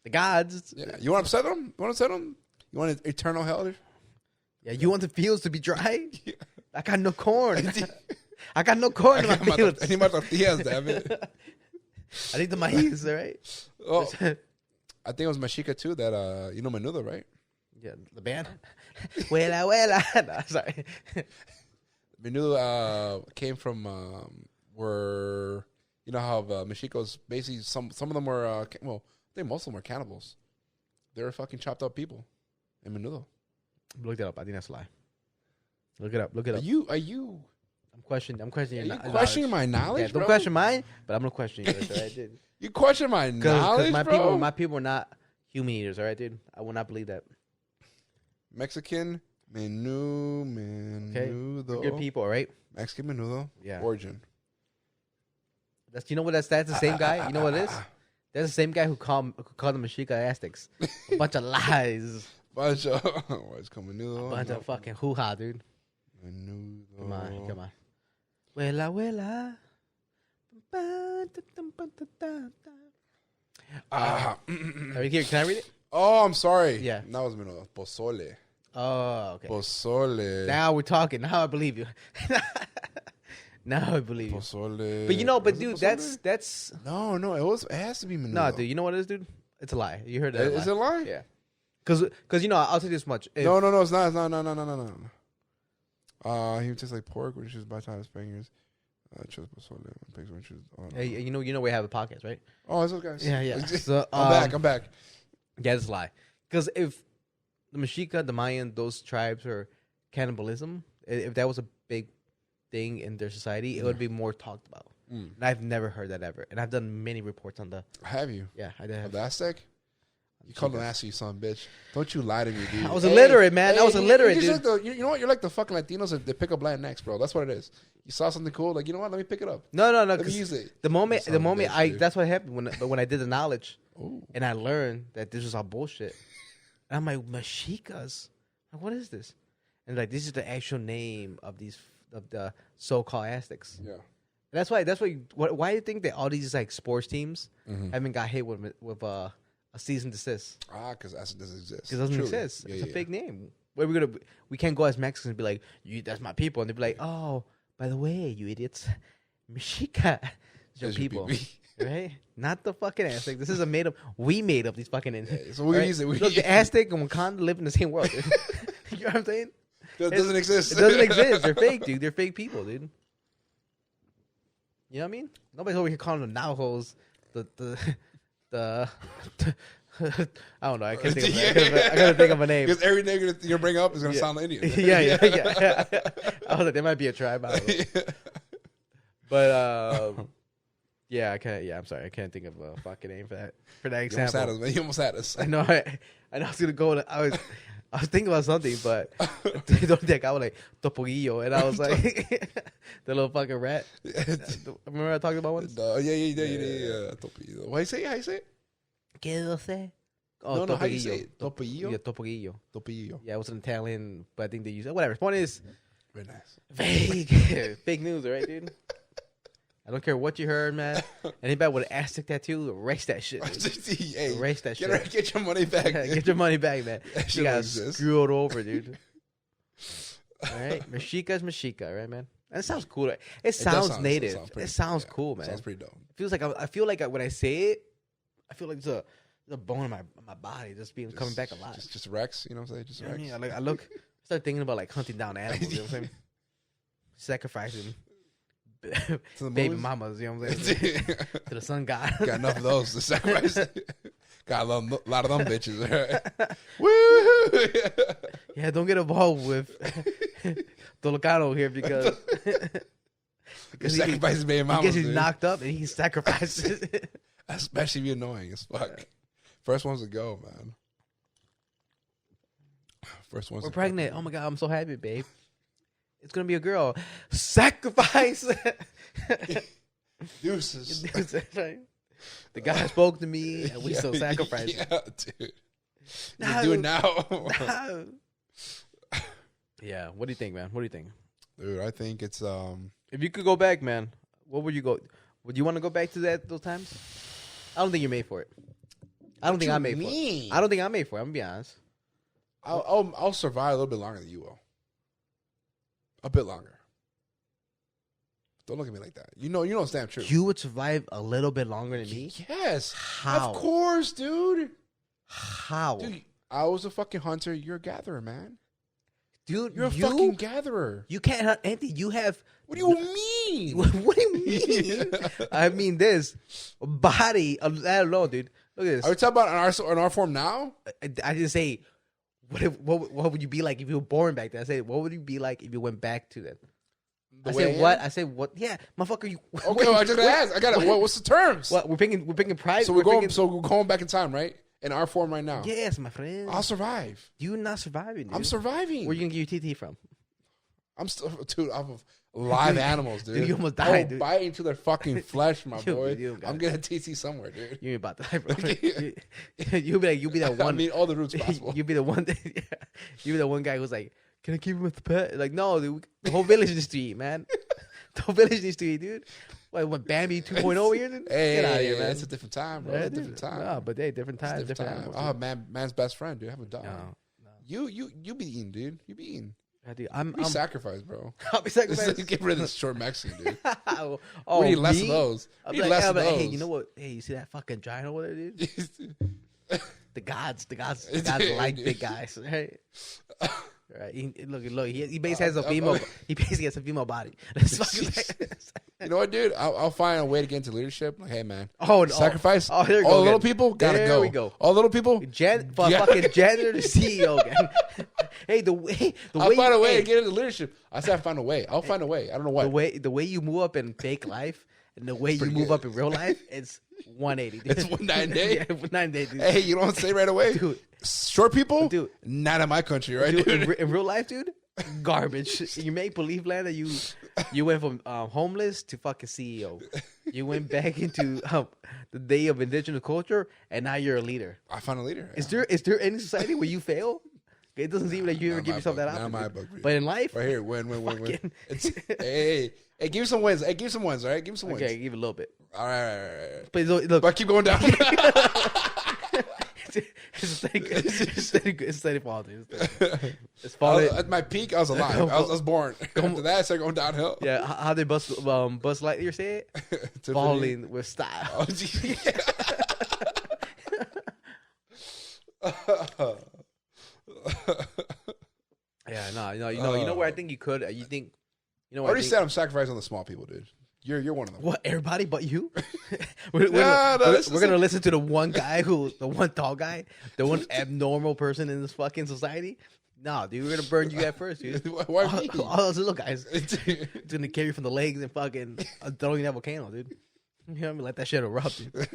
The gods. Yeah. You want to upset them? You want eternal hell? Yeah. You want the fields to be dry? Yeah. I got no corn. I got no corn in my fields. I need my tortillas, damn it. I need the maíz, all right? Oh, I think it was Mexica too that, Menudo, right? Yeah, the band. Huela. No, sorry. Menudo came from where, you know how Mexico's basically, some of them were, I think most of them were cannibals. They were fucking chopped up people in Menudo. Look that up. I think that's a lie. Look it up. Are you? I'm questioning. Are you questioning my knowledge? Yeah, don't question mine, but I'm gonna question yours. All right, dude. You question my knowledge, bro? My people are not human eaters. All right, dude. I will not believe that. Mexican menudo. Okay. Good people, all right. Mexican menudo. Yeah. Origin. That's the same guy. You know what it is? That's the same guy who called the Mexica Aztecs. A bunch of lies. What's coming menudo? A bunch of fucking hoo-ha, dude. Menudo. Come on. Huela. Are you here? Can I read it? Oh, I'm sorry. Yeah. That was menudo. Pozole. Oh, okay. Pozole. Now we're talking. Now I believe you. Now I believe you. Pozole. But dude, that's no. It has to be menudo. No, dude. You know what it is, dude? It's a lie. You heard that? Is it a lie? Yeah. Because I'll say this much. No. It's not. He tastes like pork when she's by time his fingers. Hey, you know we have a podcast, right? Oh, it's okay. Yeah. So, I'm back. Yeah, it's a lie. Because if the Mexica, the Mayan, those tribes are cannibalism, if that was a big thing in their society, it would be more talked about. And I've never heard that ever. And I've done many reports on the... Have you? Yeah, I did. The Aztec? You called him Aztec, you son of a bitch. Don't you lie to me, dude. I was illiterate, man. I was illiterate, dude. Like you know what? You're like the fucking Latinos that they pick up land next, bro. That's what it is. You saw something cool, like, you know what? Let me pick it up. No. Let me use it. The moment that's what happened when I did the knowledge. Ooh. And I learned that this was all bullshit. And I'm like, Mexicas? Like, what is this? And like, this is the actual name of the so-called Aztecs. Yeah. And that's why do you think that all these like sports teams haven't got hit with a cease and desist? Because Aztecs doesn't exist. Because it doesn't exist. It's a fake name. We can't go as Mexicans and be like, that's my people, and they'd be like, oh, by the way, you idiots, Mexica is your people. Right? Not the fucking Aztec. This is we made up these fucking... so we use it. Look, the Aztec and Wakanda live in the same world, dude. You know what I'm saying? It doesn't exist. It doesn't exist. They're fake, dude. They're fake people, dude. You know what I mean? Nobody's over here calling them Navajos. The I don't know. I can't think of I gotta think of a name. Because every nigga that you bring up is gonna sound Indian. yeah. I was like, there might be a tribe. I don't know. But yeah, I can't. Yeah, I'm sorry, I can't think of a fucking name for that example. You almost had us. I know. I was gonna go. I was thinking about something, but that guy was like Topoguillo, and I was like, the little fucking rat. Remember I talked about once? No, yeah. Topoguillo. How you say it? ¿Qué lo sé? Oh, no, how you say it? Topoguillo? Yeah, Topoguillo. Topoguillo. Yeah, it was an Italian, but I think they use it. Whatever. Point is, very nice. Fake news, right, dude? I don't care what you heard, man. Anybody with an Aztec tattoo, erase that shit. Hey, erase that shit. Get your money back. Get your money back, man. You got screwed over, dude. All right, Mexica's Mexica, right, man? And it sounds cool. Right? It sounds native. It sounds cool, man. Sounds pretty dope. It feels like I feel like when I say it, I feel like there's a bone in my body just coming back alive. Just Rex, you know what I'm saying? Just Rex. I mean? I start thinking about like hunting down animals. You know what I'm saying? Sacrificing baby mamas. You know what I'm saying? To the sun god. Got enough of those to sacrifice. Got a lot of them bitches. Right? Woo! Yeah, don't get involved with Tolocano here because sacrifices baby mamas. He gets knocked up and he sacrifices. Especially if you're annoying as fuck. Yeah. First ones to go, man. We're pregnant. Oh my god, I'm so happy, babe. It's gonna be a girl. Sacrifice. Deuces. The guy spoke to me, and we still sacrifice. Yeah, dude. No. Do it now. No. Yeah. What do you think, man? What do you think, dude? I think it's If you could go back, man, what would you go? Would you want to go back to those times? I don't think you're made for it. I don't think I'm made for it. I don't think I'm made for it. I'm gonna be honest. I'll survive a little bit longer than you will. A bit longer. Don't look at me like that. You know it's damn true. You would survive a little bit longer than me? Yes. How? Of course, dude. How? Dude, I was a fucking hunter. You're a gatherer, man. Dude, you're a fucking gatherer. You can't hunt anything. You have... What do you mean? What do you mean? I mean this. Body. I don't know, dude. Look at this. Are we talking about in our form now? I didn't say... What would you be like if you were born back then? I said, what would you be like if you went back to that? I said what? Yeah, motherfucker. You okay? Well, I just gotta ask. I got it. What's the terms? What we're picking pride. So we're going back in time, right? In our form right now. Yes, my friend. I'll survive. You're not surviving. Dude. I'm surviving. Where you gonna get your TT from? I'm still, dude. I'm live animals, dude. You almost died, dude. Bite into their fucking flesh, my boy. I'm getting a TT somewhere, dude. You ain't about to die, bro. You'll be that one. I mean, all the routes possible. You'll be the one. You'll be the one guy who's like, "Can I keep him with the pet?" Like, no, dude. The whole village needs to eat, man. The whole village needs to eat, dude. What Bambi 2.0 here? Dude? Get out of here, man. It's a different time, bro. Yeah, it's a different time. No, but different time. Different animals, oh, man's best friend, dude. Have a dog. No. You be eating, dude. You be eating. I'm sacrificed, bro. I'll be sacrificed. Get rid of this short Mexican, dude. We need less of those. Need less of those. Hey, you know what? Hey, you see that fucking giant over there, dude? The gods like big guys, right? Right. Look. He basically has a female. He basically has a female body. You know what, dude? I'll find a way to get into leadership. Like, hey, man. Sacrifice. All the little people gotta go. There we go. All little people. Fucking janitor to CEO again. Hey, the way I'll find a way to get into leadership. I said I find a way. I'll find a way. I don't know what. The way you move up in fake life and the way you move up in real life, it's 180. Dude. It's 190. Yeah, 190, dude. Hey, you don't say right away, dude. Short people, dude. Not in my country, right, dude? In real life, dude, garbage. You make believe land that you went from homeless to fucking CEO. You went back into the day of indigenous culture, and now you're a leader. I found a leader. Yeah. Is there any society where you fail? It doesn't seem like you ever give yourself that option. Not my book. But in life, right here, win. Hey, give me some wins. Hey, give me some wins. All right, give me some wins. Okay, give it a little bit. All right. But look, but keep going down. It's steady fall, dude. It's falling. At my peak, I was alive. I was born. After that, I started going downhill. Yeah, how they Buzz Lightyear say it? Falling with style. Oh, gee. Yeah, no, you know where I think you could. You think, I already said I'm sacrificing the small people, dude. You're one of them. What? Everybody but you? we're gonna listen to the one guy the one tall guy, the one abnormal person in this fucking society. Nah, dude, we're gonna burn you at first, dude. Why me? All those little guys, it's gonna carry you from the legs and fucking throwing that volcano, dude. You know what I mean? Let that shit erupt, dude.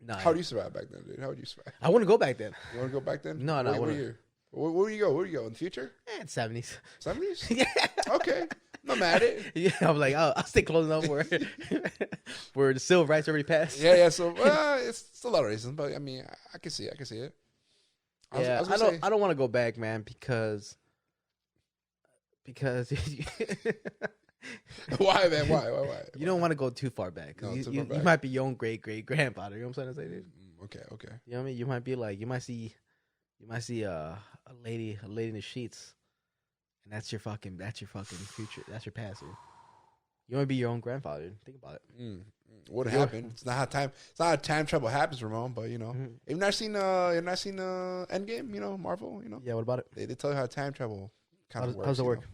Nah, how do you survive back then, dude? How would you survive? I want to go back then. You want to go back then? No. What year? Where do you go? Where do you go in the future? 70s. 70s? Yeah. Okay. I'm mad at it. Yeah, I'm like, I'll stay close enough where the civil rights already passed. Yeah. So it's a lot of racism, but I mean, I can see it. I don't want to go back, man, because why, man? Why? You don't want to go too far back. No, you might be your own great grandfather. You know what I'm trying to say, dude? Okay. You know what I mean? You might be like, you might see a lady in the sheets, and that's your fucking future. That's your past, dude. You want to be your own grandfather. Dude. Think about it. What happened? It's not how time travel happens, Ramon. But you know, you've not seen Endgame. You know, Marvel. You know. Yeah. What about it? They tell you how time travel kind of works. How does it work?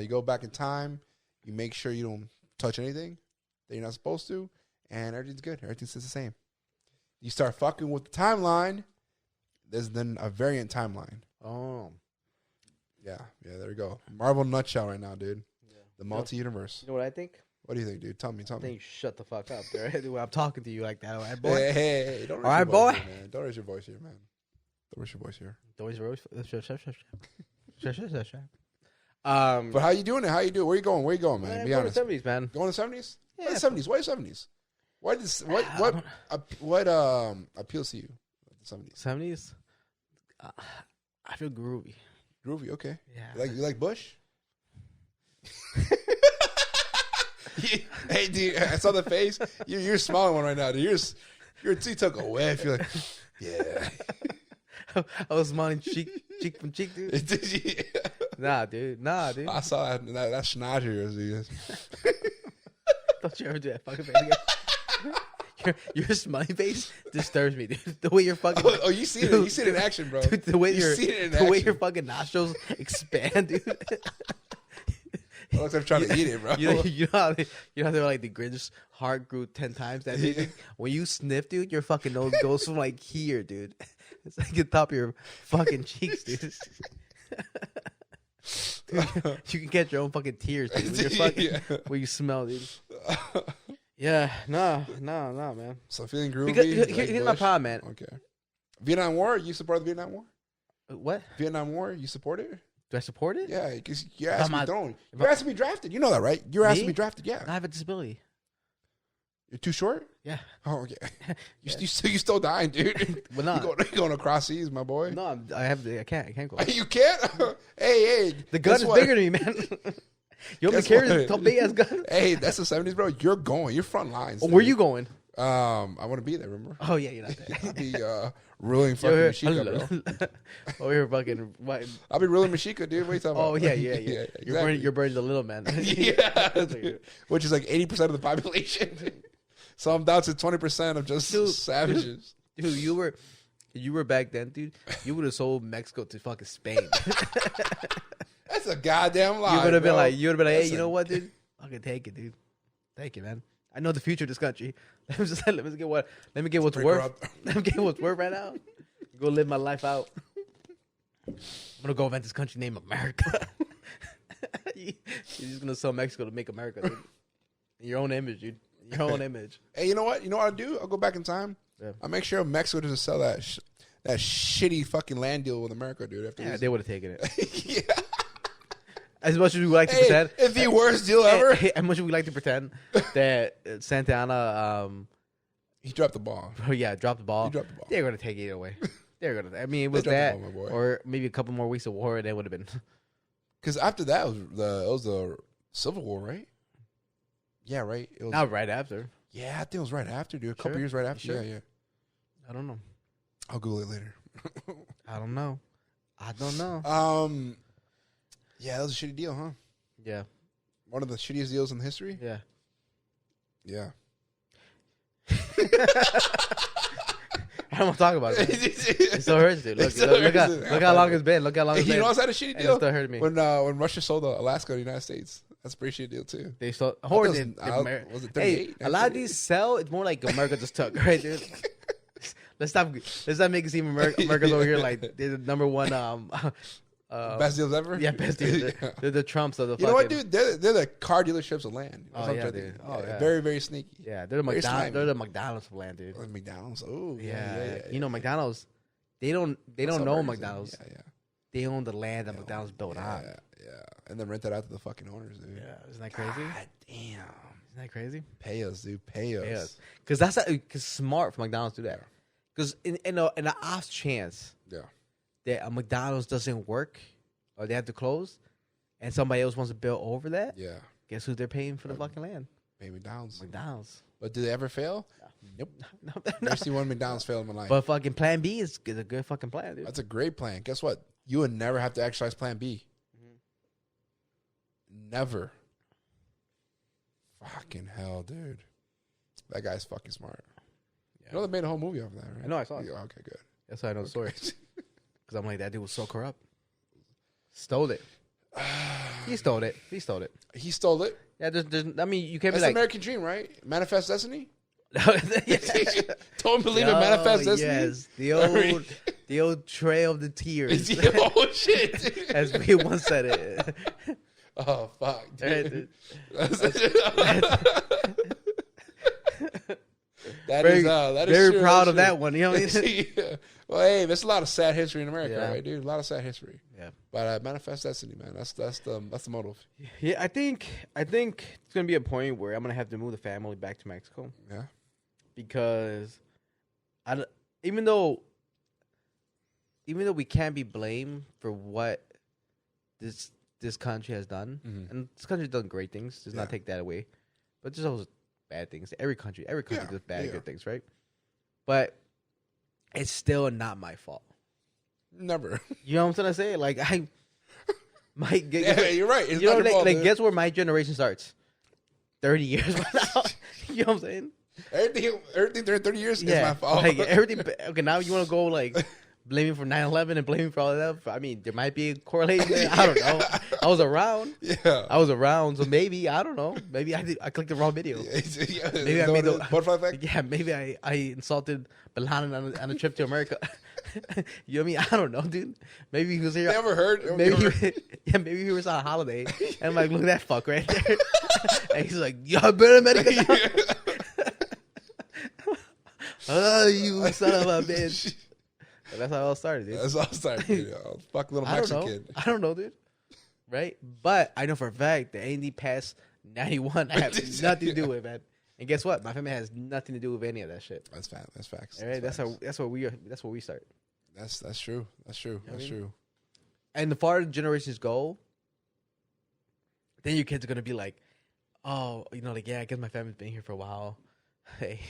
You go back in time. You make sure you don't touch anything that you're not supposed to, and everything's good. Everything stays the same. You start fucking with the timeline. There's then a variant timeline. Oh. Yeah, there we go. Marvel nutshell right now, dude. Yeah. The multi-universe. You know what I think? What do you think, dude? Tell me. I think shut the fuck up there. I'm talking to you like that, all right, boy? Hey, don't raise all right, boy? Here, man. Don't raise your voice here, man. Don't raise your voice here. But how you doing it? How you doing? Where you going, man? Be honest. Going to the 70s, man. Going to the 70s? Yeah. Why the 70s? Why the 70s? What appeals to you? The 70s? 70s? I feel groovy. Groovy, okay. Yeah. You like Bush? Hey, dude, I saw the face. You're smiling one right now, dude. You took a whiff. You're like, yeah. I was smiling cheek from cheek, dude. Nah, dude. I saw that schnoz of yours, dude. Don't you ever do that fucking face again. Your smiling face disturbs me, dude. The way you're fucking. Oh, you see it? You see it in action, bro. Dude, the way your fucking nostrils expand, dude. It looks like I'm trying to eat it, bro. You know how they're like the Grinch's heart grew 10 times that big? When you sniff, dude, your fucking nose goes from like here, dude. It's like the top of your fucking cheeks, dude. Dude, you can catch your own fucking tears, dude, when you're fucking, when you smell, dude. Yeah, no, man. So feeling groovy. Because here's my problem, man. Okay. Vietnam War, you support the Vietnam War? What? Vietnam War, you support it? Do I support it? Yeah, because you're asking to be thrown. You're asking to be drafted. You know that, right? You're asking to be drafted, yeah. I have a disability. You're too short? Yeah. Oh, okay. You still dying, dude. Well, no. You're going across seas, my boy. No, I can't go. You can't? Hey. The gun is bigger than me, man. You want me to carry this big ass gun? Hey, that's the 70s, bro. You're going. You're front lines. Oh, where you going? I want to be there, remember? Oh, yeah, you're not there. I'll be ruling fucking Mexico, bro. Oh, you're fucking... I'll be ruling Mexico, dude. What are you talking about? Oh, yeah. Exactly. You're burning the little man. Yeah. Which is like 80% of the population. So I'm down to 20% of just savages. Dude, you were back then, dude. You would have sold Mexico to fucking Spain. That's a goddamn lie. You would have been like, hey, you know what, dude? Fucking take it, dude. Take it, man. I know the future of this country. Let me get what's worth. Let me get what's worth right now. Go live my life out. I'm gonna go invent this country named America. You're just gonna sell Mexico to make America, dude. In your own image, dude. Your own image. Hey, you know what? You know what I'll do? I'll go back in time. Yeah. I'll make sure Mexico doesn't sell that shitty fucking land deal with America, dude. After they would have taken it. Yeah. As much as we like to pretend, it's the worst deal ever. As much as we like to pretend that Santa Ana, he dropped the ball. Oh yeah, dropped the ball. He dropped the ball. They're gonna take it away. They're gonna. I mean, it was that, ball, or maybe a couple more weeks of war, and it would have been. Because after that it was the Civil War, right? Yeah, right. It was not right after. Yeah, I think it was right after, dude. A couple years right after. Sure? Yeah. I don't know. I'll Google it later. I don't know. Yeah, that was a shitty deal, huh? Yeah. One of the shittiest deals in history? Yeah. Yeah. I don't want to talk about it. It still hurts, dude. Look how long it's been. Look how long it's been. You know what's had a shitty deal? It still hurt me. When Russia sold Alaska to the United States. That's a pretty shit deal too. They sold. Was it 38? Hey, a lot of these sell. It's more like America just took, right, dude? Let's stop making it seem America's over here like they're the number one. Best deals ever. Yeah, best deals. They're the Trumps of the. You know what, dude? They're the car dealerships of land. Oh yeah, dude. Very, very sneaky. Yeah, they're the McDonald's. They're the McDonald's of land, dude. McDonald's. Oh yeah. You know, McDonald's. They don't know McDonald's. Yeah. They own the land that McDonald's built on. Yeah. And then rent that out to the fucking owners, dude. Yeah, isn't that crazy? God damn. Isn't that crazy? Pay us, dude. Pay us. Because because smart for McDonald's to do that. Because in an off chance that a McDonald's doesn't work or they have to close and somebody else wants to build over that, guess who they're paying for the fucking land? Pay McDonald's. But do they ever fail? Nope. Never seen one McDonald's fail in my life. But fucking Plan B is a good fucking plan, dude. That's a great plan. Guess what? You would never have to exercise Plan B. Never. Fucking hell, dude. That guy's fucking smart. Yeah. You know they made a whole movie off of that, right? I know, I saw it. Okay, good. That's how I know the story. Because I'm like, that dude was so corrupt. Stole it. He stole it. He stole it. Yeah, I mean, you can't be like... That's the American dream, right? Manifest destiny? Don't believe in Yo, manifest destiny? Yes. The old Trail of the Tears. Oh, shit. As we once said it. Oh, fuck, dude. That is very true. proud of that one. You know what I mean? Well, hey, there's a lot of sad history in America, right, dude? A lot of sad history. Yeah. But manifest destiny, man. That's the motive. Yeah, I think it's gonna be a point where I'm gonna have to move the family back to Mexico. Yeah. Because even though we can't be blamed for what this country has done, and this country's done great things. Does not take that away, but there's always bad things. Every country does bad and good things, right? But it's still not my fault. Never. You know what I'm trying to say? Like I might get. Yeah, you're right. It's you know, not your fault, like guess where my generation starts? 30 years from now. You know what I'm saying? Everything during 30 years is my fault. Like everything. Okay, now you want to go like blaming for 9/11 and blaming for all that. I mean, there might be a correlation there. I don't know. I was around. Yeah. I was around, so maybe I don't know. Maybe I clicked the wrong video. Maybe I made the butterfly effect. Yeah, maybe I insulted Bin Laden on a trip to America. You know what I mean? I don't know, dude. Maybe he was here. Never heard. Maybe he was on a holiday, and I'm like, look at that fuck right there. And he's like, "Yo, better America." Oh, you son of a bitch. But that's how it all started, dude. That's all started, dude. Fuck little Mexican kid. I don't know, dude. Right? But I know for a fact that anything past 91 I have nothing to do with, man. And guess what? My family has nothing to do with any of that shit. That's fact. That's facts. All right? That's where we start. That's true. That's true. That's true. And the farther generations go, then your kids are gonna be like, oh, you know, like, yeah, I guess my family's been here for a while. Hey,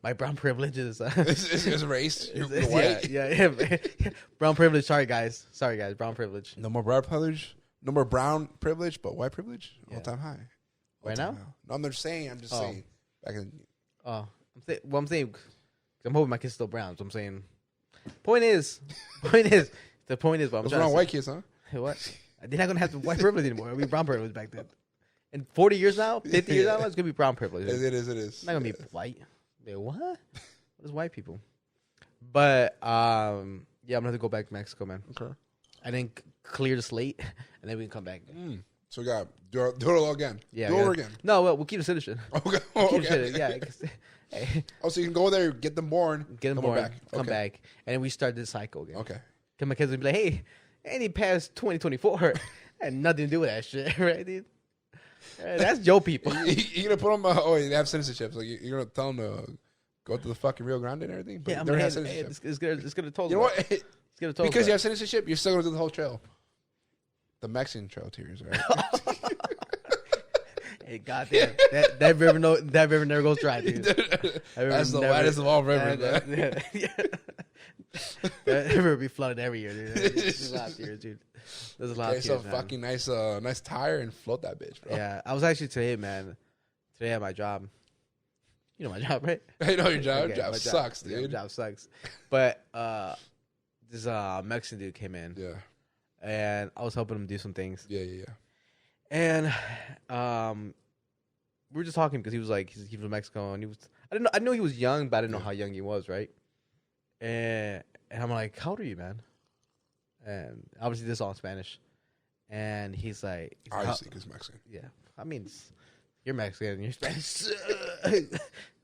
my brown privilege is it's erased. You're white. Yeah. Brown privilege. Sorry guys. Brown privilege. No more brown privilege. No more brown privilege, but white privilege. All time high. Right now? No, I'm just saying. Back in. I'm saying. I'm hoping my kid's still brown. So I'm saying. Point is. What I'm What's wrong, white kids, huh? What? They're not gonna have white privilege anymore. It'll be brown privilege back then. In 40 years now, 50 years now, it's gonna be brown privilege. It is. It's not gonna be white. Wait, what? What is white people? But yeah, I'm gonna have to go back to Mexico, man. Okay. I think clear the slate, and then we can come back. So we got do it all again. Yeah, do it over again. No, well, we'll keep the citizen. Okay. Okay. Yeah. Hey. Oh, so you can go there, get them born, come back, and then we start this cycle again. Okay. Cause my kids will be like, hey, any past 2024 had nothing to do with that shit, right, dude? That's Joe people. You're gonna put them. They have citizenship. Like you're gonna tell them to go to the fucking Rio Grande and everything. But yeah, I'm gonna have citizenship. It's gonna toll. You know what? It's gonna toll. Because you have citizenship, you're still gonna do the whole trail. The Mexican trail tears, right? Hey, goddamn, that river never goes dry, dude. That's the widest of all rivers, man. That river be flooded every year, dude. There's a lot of tears, dude. There's a lot of tears, man. Fucking nice tire and float that bitch, bro. Yeah, I was actually today at my job. You know my job, right? I know your job. Okay, Your job sucks, dude. Yeah, my job sucks. But this Mexican dude came in. Yeah. And I was helping him do some things. Yeah. And we were just talking because he was like he's from Mexico, and I know he was young, but I didn't know how young he was, right? And I'm like, how old are you, man? And obviously this is all in Spanish. And he's like, obviously, because Mexican. Yeah, I mean, you're Mexican, you're Spanish.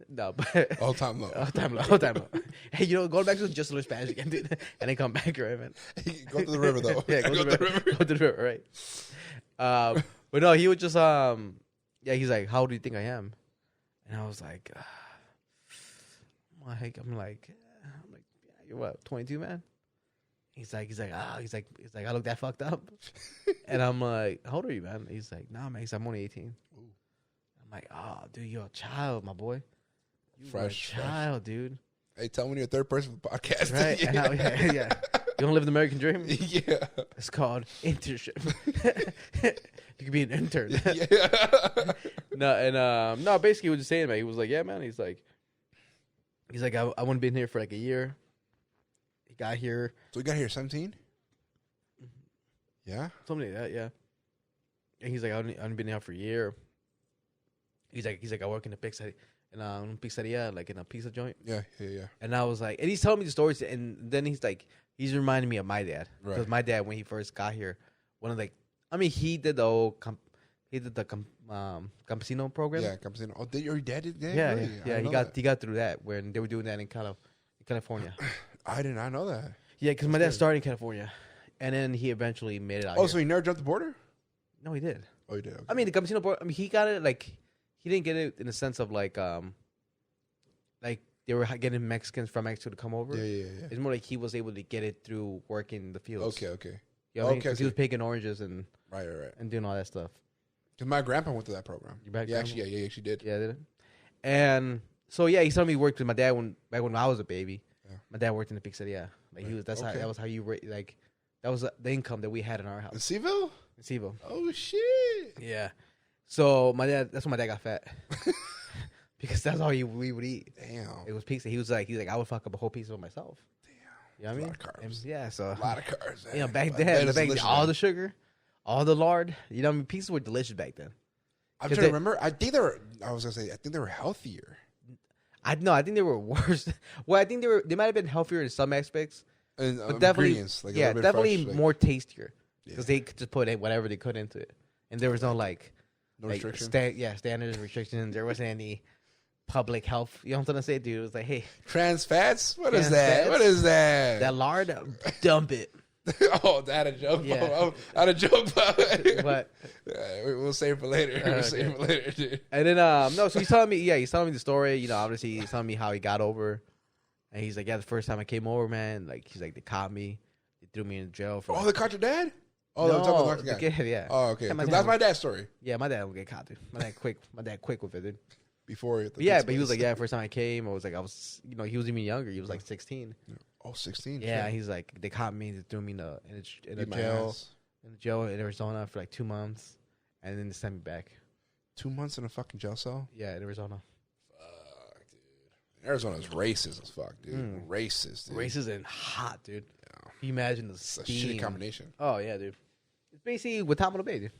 No, but all time low. All time low. Hey, go to Mexico just learn Spanish again, dude, and then come back, right, man? Go to the river though. Yeah, go to the river. Go to the river, right? But no, he would just yeah, he's like, how old do you think I am? And I was like, I'm like, yeah, you're what, 22, man? He's like, I look that fucked up. And I'm like, how old are you, man? He's like, nah, man. I'm only 18. Ooh. I'm like, oh, dude, you're a child, my boy. You're a child, dude. Hey, tell me you're a third person for the podcast. Right? Yeah. Yeah. You don't live the American dream? Yeah. It's called internship. You could be an intern. Yeah. No, basically, he was just saying, man. He was like, yeah, man. He's like, I want to be in here for like a year. He got here. So he got here 17? Yeah? Something like that, yeah. And he's like, I've been here for a year. He's like, I work in a pizzeria, like in a pizza joint. Yeah. And I was like, and he's telling me the stories, and then he's reminding me of my dad. Right. Because my dad, when he first got here, he did the whole, campesino program. Yeah, campesino. Oh, your dad did that? Yeah, really? yeah. He got through that when they were doing that in California. I did not know that. Yeah, because my dad started in California, and then he eventually made it out. Oh, so he never jumped the border? No, he did. Oh, he did. Okay. I mean, the campesino border. I mean, he got it like he didn't get it in the sense of like they were getting Mexicans from Mexico to come over. Yeah. It's more like he was able to get it through working in the fields. Okay. You know what I mean? Because he was picking oranges and right, and doing all that stuff. Because my grandpa went to that program. Actually did. Yeah, did it? And so yeah, he told me he worked with my dad back when I was a baby. Yeah. My dad worked in the pizzeria. Like that was how you like that was the income that we had in our house. In Seville. Oh shit. Yeah. So that's when my dad got fat. Because that's all we would eat. Damn. It was pizza. He's like, I would fuck up a whole pizza with myself. Damn. You know what I mean? A lot of carbs. Yeah, so a lot of carbs. You know, back then, all the sugar, all the lard. You know what I mean? Pizzas were delicious back then. I'm trying to remember. I think they were healthier. I think they were worse. Well, I think they might have been healthier in some aspects. And but definitely, like definitely fresh, more tastier. Because they could just put whatever they could into it. And there was no restrictions. Standards, restrictions. There wasn't any public health. You know what I'm trying to say, dude? It was like, hey. Trans fats? What is that? What is that? That lard, dump it. Oh, that a joke. Yeah. I had a joke. But we'll save it for later. We'll save it for later, dude. And then, so he's telling me the story. You know, obviously he's telling me how he got over. And he's like, yeah, the first time I came over, man, like, he's like, they caught me. They threw me in jail for. Oh, they caught your dad? Oh, no, the guy. Yeah. Oh, okay. That's my dad's story. Yeah, my dad would get caught, dude. My dad quick with it, dude. Before but he was like, yeah, first time I came, he was even younger. He was like 16. Oh, 16? Yeah, he's like, they caught me, they threw me in a jail in Arizona for like 2 months, and then they sent me back. 2 months in a fucking jail cell? Yeah, in Arizona. Fuck, dude. Arizona's racist as fuck, dude. Racist, dude. Racist and hot, dude. Yeah. Can you imagine the steam? It's a shitty combination. Oh, yeah, dude. It's basically what Tom Bay, dude.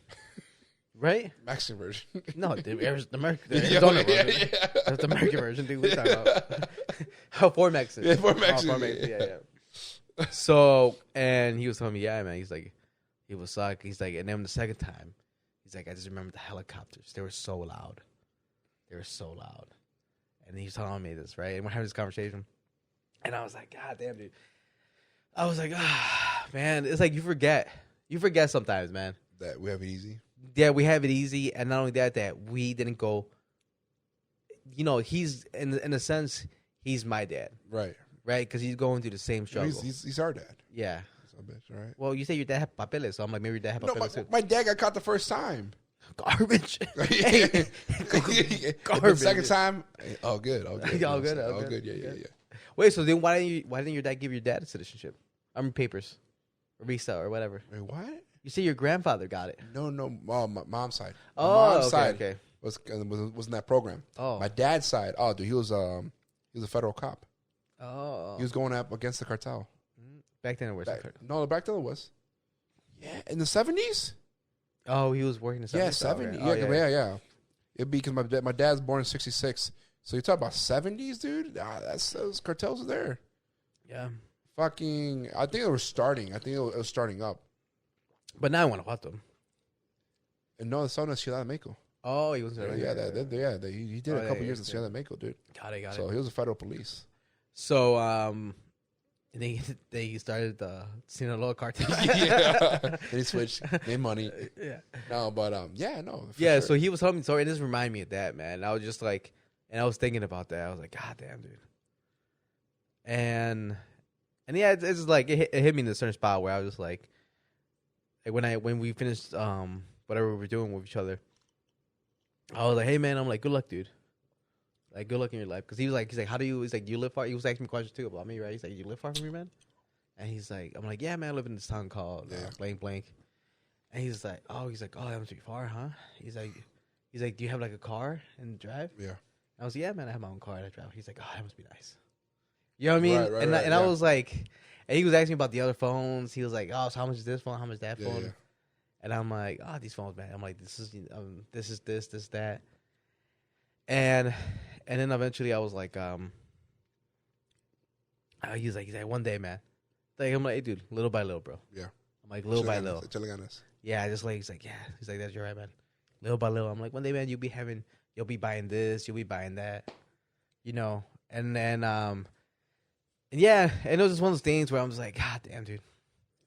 Right? Mexican version. No, dude. The Arizona version. Yeah. That's the American version, dude. What are you talking about? For Mexicans. Yeah, for Mexicans. Yeah. So, and he was telling me, yeah, man. He's like, it was suck. He's like, and then the second time, he's like, I just remember the helicopters. They were so loud. And he was telling me this, right? And we're having this conversation. And I was like, God damn, dude. I was like, man. It's like you forget. You forget sometimes, man. That we have it easy. Yeah, we have it easy, and not only that we didn't go. You know, he's in a sense, he's my dad, right? Because he's going through the same struggle. He's our dad. Yeah. Bitch, right? Well, you say your dad had papeles, so I'm like, maybe your dad had papeles too. My dad got caught the first time. Garbage. Garbage. The second time, all good. All good. Yeah. Wait, so then why didn't your dad give your dad a citizenship? I mean, papers, or visa, or whatever. What? You say your grandfather got it. No, my mom's side. My mom's side was in that program. Oh. My dad's side, dude, he was a federal cop. Oh. He was going up against the cartel. Back then it was. Back then it was. Yeah, in the 70s? Oh, he was working in 70s? Yeah, 70. Oh, Yeah. It'd be because my dad's born in 66. So you talk about 70s, dude? Those cartels are there. Yeah. Fucking, I think it was starting. I think it was starting up. But now I want to watch them. And no, it's on Ciudad de Mexico. Oh, he was there. He did a couple years in Ciudad de Mexico, dude. Got it. So he was a federal police. So, they started the Sinaloa cartel. Yeah. Then he switched, made money. Yeah. No, but no. Yeah, sure. so he was telling me, so it just reminded me of that, man. And I was just like, and I was thinking about that. I was like, God damn, dude. And yeah, it's just like it hit me in a certain spot where I was just like when we finished whatever we were doing with each other, I was like, hey man, I'm like, good luck, dude. Like, good luck in your life. Because he's like, how do you, he's like, do you live far? He was asking me questions too about me, right? He's like, you live far from me, man? And he's like, I'm like, yeah, man, I live in this town called blank blank. And he's like, oh, that must be far, huh? He's like, do you have like a car and drive? Yeah. I was like, yeah, man, I have my own car and I drive. He's like, oh, that must be nice. You know what I mean? Right, I was like, and he was asking me about the other phones. He was like, oh, so how much is this phone? How much is that phone? Yeah. And I'm like, oh, these phones, man. I'm like, this is this, that. And then eventually I was like, he's like, one day, man. Like, I'm like, hey, dude, little by little, bro. Yeah. I'm like, little by little. Chaleganas. Yeah, just like, he's like, that's your right, man. Little by little. I'm like, one day, man, you'll be buying this, you'll be buying that, you know. And then, and yeah, and it was just one of those things where I'm just like, God damn, dude.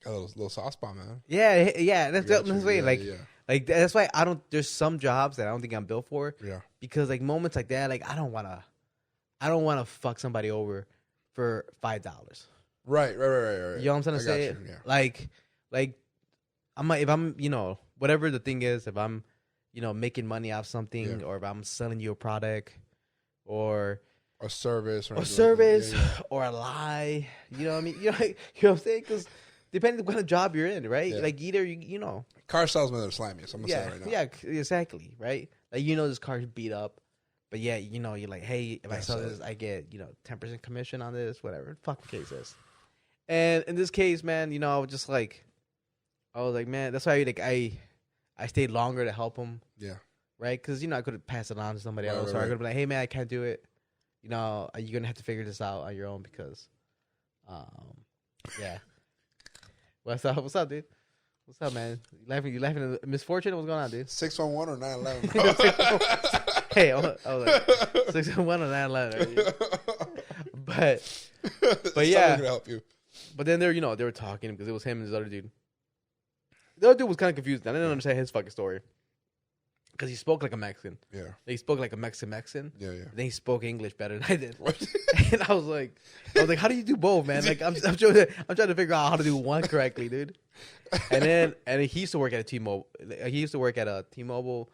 Got a little soft spot, man. Yeah, that's the way. Yeah. Like that's why I don't. There's some jobs that I don't think I'm built for. Yeah. Because like moments like that, like I don't wanna fuck somebody over for $5. Right. You know what I'm trying to say? Yeah. Like I'm like, if I'm, you know, whatever the thing is, if I'm, you know, making money off something, or if I'm selling you a product, or a service, or a lie, you know what I mean? You know what I'm saying? Because depending on what kind of job you're in, right? Yeah. Like either you know, car salesmen are slimy. So I'm gonna say right now. Yeah, exactly, right? Like, you know, this car's beat up, but yeah, you know, you're like, hey, if I sell this, I get, you know, 10% commission on this, whatever. Fuck the case is. And in this case, man, you know, I was like, man, that's why I stayed longer to help him. Yeah. Right? Because, you know, I could have passed it on to somebody else. Or I could have been like, hey, man, I can't do it. You know, you're going to have to figure this out on your own because, yeah. What's up, dude? What's up, man? You laughing at misfortune? What's going on, dude? 611 or 911. Hey, I was like 611 or 911. But yeah. Gonna help you. But then they were talking because it was him and this other dude. The other dude was kind of confused. I didn't understand his fucking story because he spoke like a Mexican. Yeah. He spoke like a Mexican. Yeah. Then he spoke English better than I did. And I was like, how do you do both, man? Like, I'm trying to figure out how to do one correctly, dude. And he used to work at a T-Mobile. He used to work at a T-Mobile,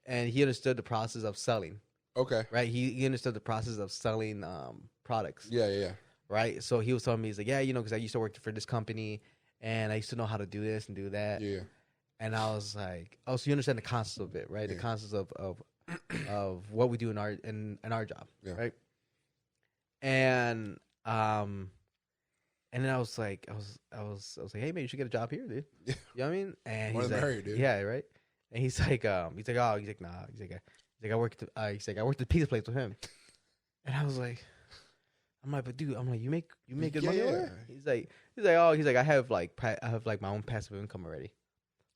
and he understood the process of selling. Okay. Right. He understood the process of selling products. Yeah. Right. So he was telling me, he's like, yeah, you know, because I used to work for this company, and I used to know how to do this and do that. Yeah. And I was like, oh, so you understand the concept of it, right? Yeah. The concept of what we do in our job, right? And then I was like, hey man, you should get a job here, dude. Yeah. You know what I mean? And he's like, marry, dude. Yeah, right. And he's like, nah. He's like, I worked at the pizza place with him. And I was like, but dude, you make good money over there? He's like, I have my own passive income already.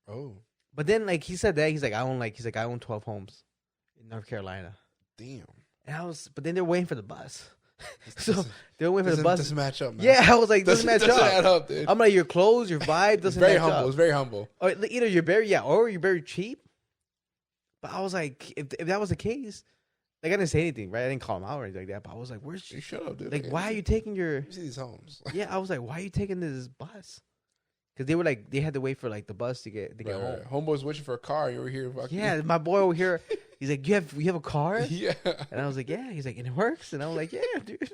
Oh. But then like he said that, I own 12 homes in North Carolina. Damn. And but then they're waiting for the bus. So they're waiting for the bus. Doesn't match up, man. Yeah, I was like, doesn't match up. Add up, dude. I'm like, your clothes, your vibe doesn't match up. It was very humble. Or either you're very cheap. But I was like, if that was the case, like I didn't say anything, right? I didn't call him out or anything like that. But I was like, where's you? Shut up, dude. Like, why are you taking your? You see these homes? Yeah, I was like, why are you taking this bus? Because they had to wait for like the bus to get home. Homeboy's waiting for a car. You over here, fucking. Yeah, my boy over here. He's like, you have a car? Yeah. And I was like, yeah. He's like, and it works. And I was like, yeah, dude.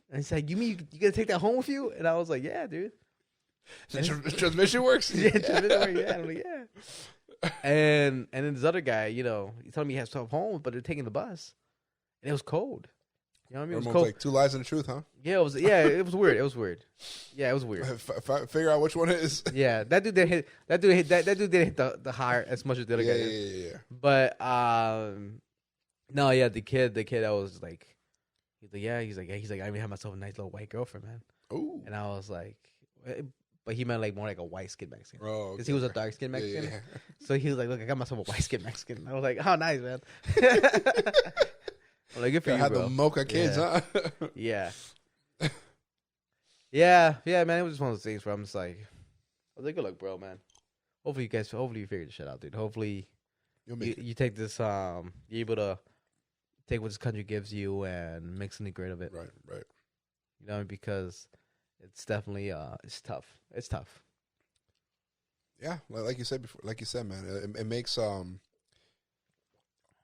And he's like, you mean you gotta take that home with you? And I was like, yeah, dude. Transmission works. Yeah, transmission works. Yeah, I'm like, yeah. And then this other guy, you know, he told me he has 12 homes, but they're taking the bus, and it was cold. You know what I mean? It was Ramon's cold. like 2 lies and the truth, huh? Yeah, it was. Yeah, it was weird. It was weird. Yeah, it was weird. Figure out which one it is. Yeah, that dude didn't hit. That dude didn't hit the higher as much as the other guy did. Yeah. But no, yeah, the kid that was like, he's like, I even have myself a nice little white girlfriend, man. Ooh. And I was like, but he meant like more like a white skin Mexican. Oh, because he was a dark skin Mexican. Yeah. So he was like, look, I got myself a white skin Mexican. I was like, oh, nice, man. I'm like, good for you, had bro. the mocha kids, huh? Yeah. Yeah, man. It was just one of those things where I'm just like, I was like, good luck, bro, man. Hopefully you figure this shit out, dude. Hopefully you take this, you're able to take what this country gives you and make something great of it. Right. You know, because it's definitely, it's tough. It's tough. Yeah, like you said before, man, it makes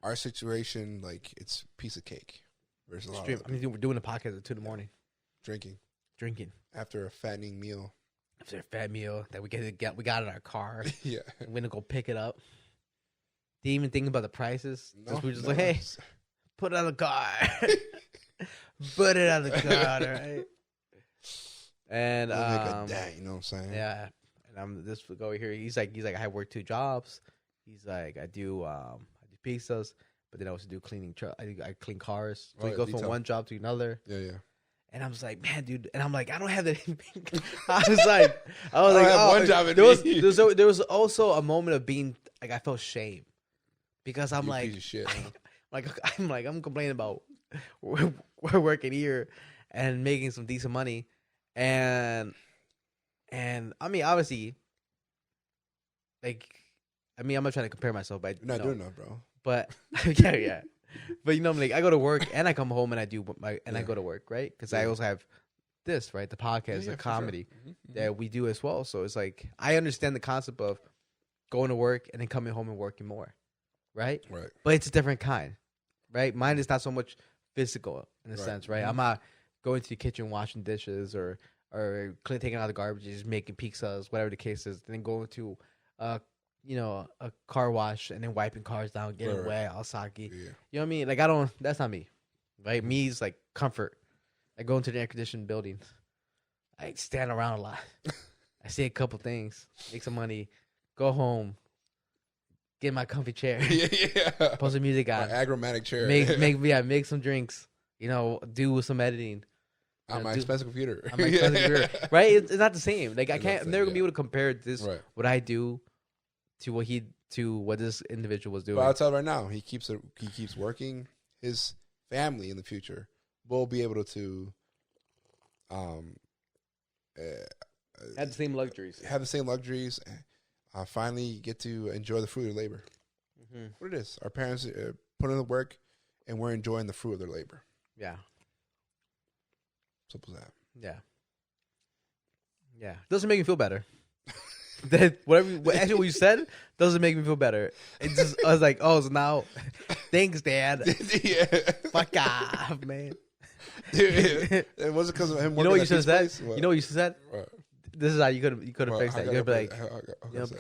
our situation like it's piece of cake. Versus a lot of we're doing a podcast at 2 a.m. Drinking after a fattening meal. After a fat meal that we got in our car. Yeah, we're gonna go pick it up. Didn't even think about the prices. No, we're just like, hey, put it on the car. Put it on the car, all right? And make a day, you know what I'm saying? Yeah. And I'm this over here. He's like, I work 2 jobs. He's like, I do pizzas, but then I also do cleaning. I clean cars. So he goes from one job to another. Yeah. And I was like, man, dude. And I'm like, I don't have that. I was like, oh, one job. There was also a moment of being like, I felt shame because I'm like, piece of shit, huh? I'm complaining about we're working here and making some decent money, and I mean, obviously, like, I'm not trying to compare myself, but you're not doing that, bro. But yeah. But you know, like, I go to work and I come home and I do I go to work, right? Because I also have this, right? The podcast, the comedy that we do as well. So it's like I understand the concept of going to work and then coming home and working more, right? Right. But it's a different kind, right? Mine is not so much physical in a sense, right? I'm not going to the kitchen washing dishes or taking out the garbage, just making pizzas, whatever the case is. And then going to a car wash and then wiping cars down, getting wet, all soggy. Yeah. You know what I mean? Like, that's not me. Right? Me is like comfort. I go into the air conditioned buildings. I stand around a lot. I say a couple things, make some money, go home, get in my comfy chair. Yeah. Put some music on. My agromatic chair. Make some drinks. Do some editing. On my expensive computer. Right? It's not the same. Like, I'm never gonna be able to compare this, what I do, to what this individual was doing. But I'll tell you right now, he keeps working. His family in the future will be able to have the same luxuries. Finally get to enjoy the fruit of their labor. Mm-hmm. What it is, our parents put in the work, and we're enjoying the fruit of their labor. Yeah. Simple as that. Yeah. Doesn't make me feel better. That what you said doesn't make me feel better. It just, I was like, oh, so now, thanks, Dad. Yeah. Fuck off, man. Dude, it wasn't because of him. You know what you should have said? What? You know what you should have said? What? This is how you could have fixed that. You could be like, because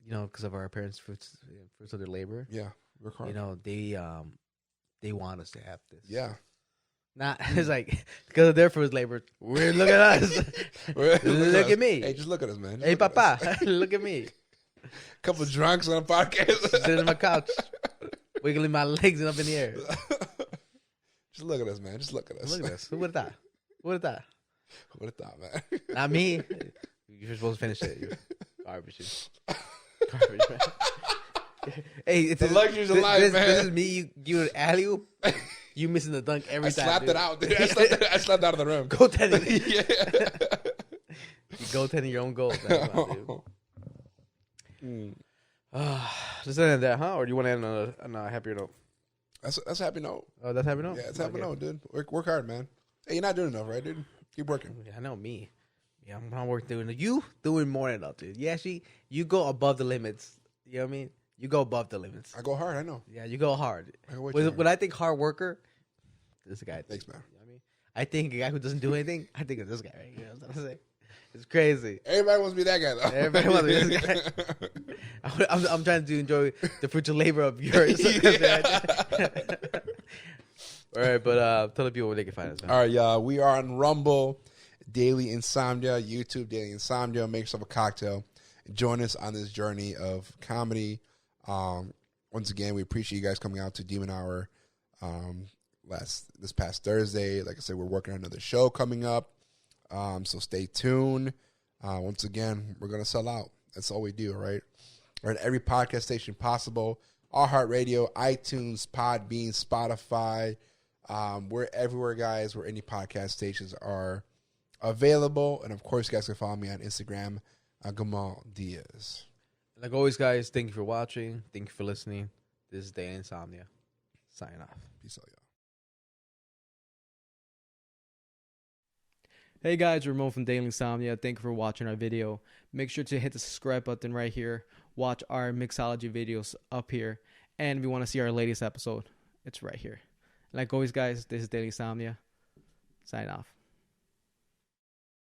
because of our parents' fruits of their labor. Yeah, work hard. They want us to have this. Yeah. Not it's like because of their fruits labor. Look at us. Look at me. Hey, just look at us, man. Hey, Papa, look at me. Couple drunks on a podcast. Sitting on my couch, wiggling my legs up in the air. Just look at us, man. Just look at us. Look at us. Who would have thought? Who would have thought? Who would have thought, man? Not me. You're supposed to finish it. You're garbage. Garbage, man. Hey, it's the luxuries of life, man. This is me. You an alley-oop. You missing the dunk every time. I slapped it out, dude. I slapped out of the rim. Goaltending. You goaltending your own goals. Just end that, huh? Or do you want to end on a happier note? That's a happy note. Oh, that's a happy note? Yeah, it's a happy note, dude. Work hard, man. Hey, you're not doing enough, right, dude? Keep working. Yeah, I know me. Yeah, I'm not working doing it. You doing more than enough, dude. Yeah, you go above the limits. You know what I mean? You go above the limits. I go hard, I know. Yeah, you go hard. Hard. When I think hard worker, this guy. Thanks, man. You know what I mean? I think a guy who doesn't do anything, I think of this guy, right? You know what I'm saying? It's crazy. Everybody wants to be that guy, though. Everybody wants to be this guy. I'm trying to enjoy the fruits of labor of yours. All right, but tell the people where they can find us. Man. All right, y'all. We are on Rumble, Daily Insomnia, YouTube, Daily Insomnia. Make yourself a cocktail. Join us on this journey of comedy. Once again, we appreciate you guys coming out to Demon Hour this past Thursday. Like I said, we're working on another show coming up. So stay tuned. Once again, we're going to sell out. That's all we do, right? We're at every podcast station possible. iHeartRadio, iTunes, Podbean, Spotify. We're everywhere, guys, where any podcast stations are available. And, of course, you guys can follow me on Instagram, GAMMAL'S. Like always, guys, thank you for watching. Thank you for listening. This is Daily Insomnia. Signing off. Peace out, y'all. Hey guys, Ramon from Daily Insomnia. Thank you for watching our video. Make sure to hit the subscribe button right here. Watch our mixology videos up here. And if you want to see our latest episode, it's right here. Like always, guys, this is Daily Insomnia. Sign off.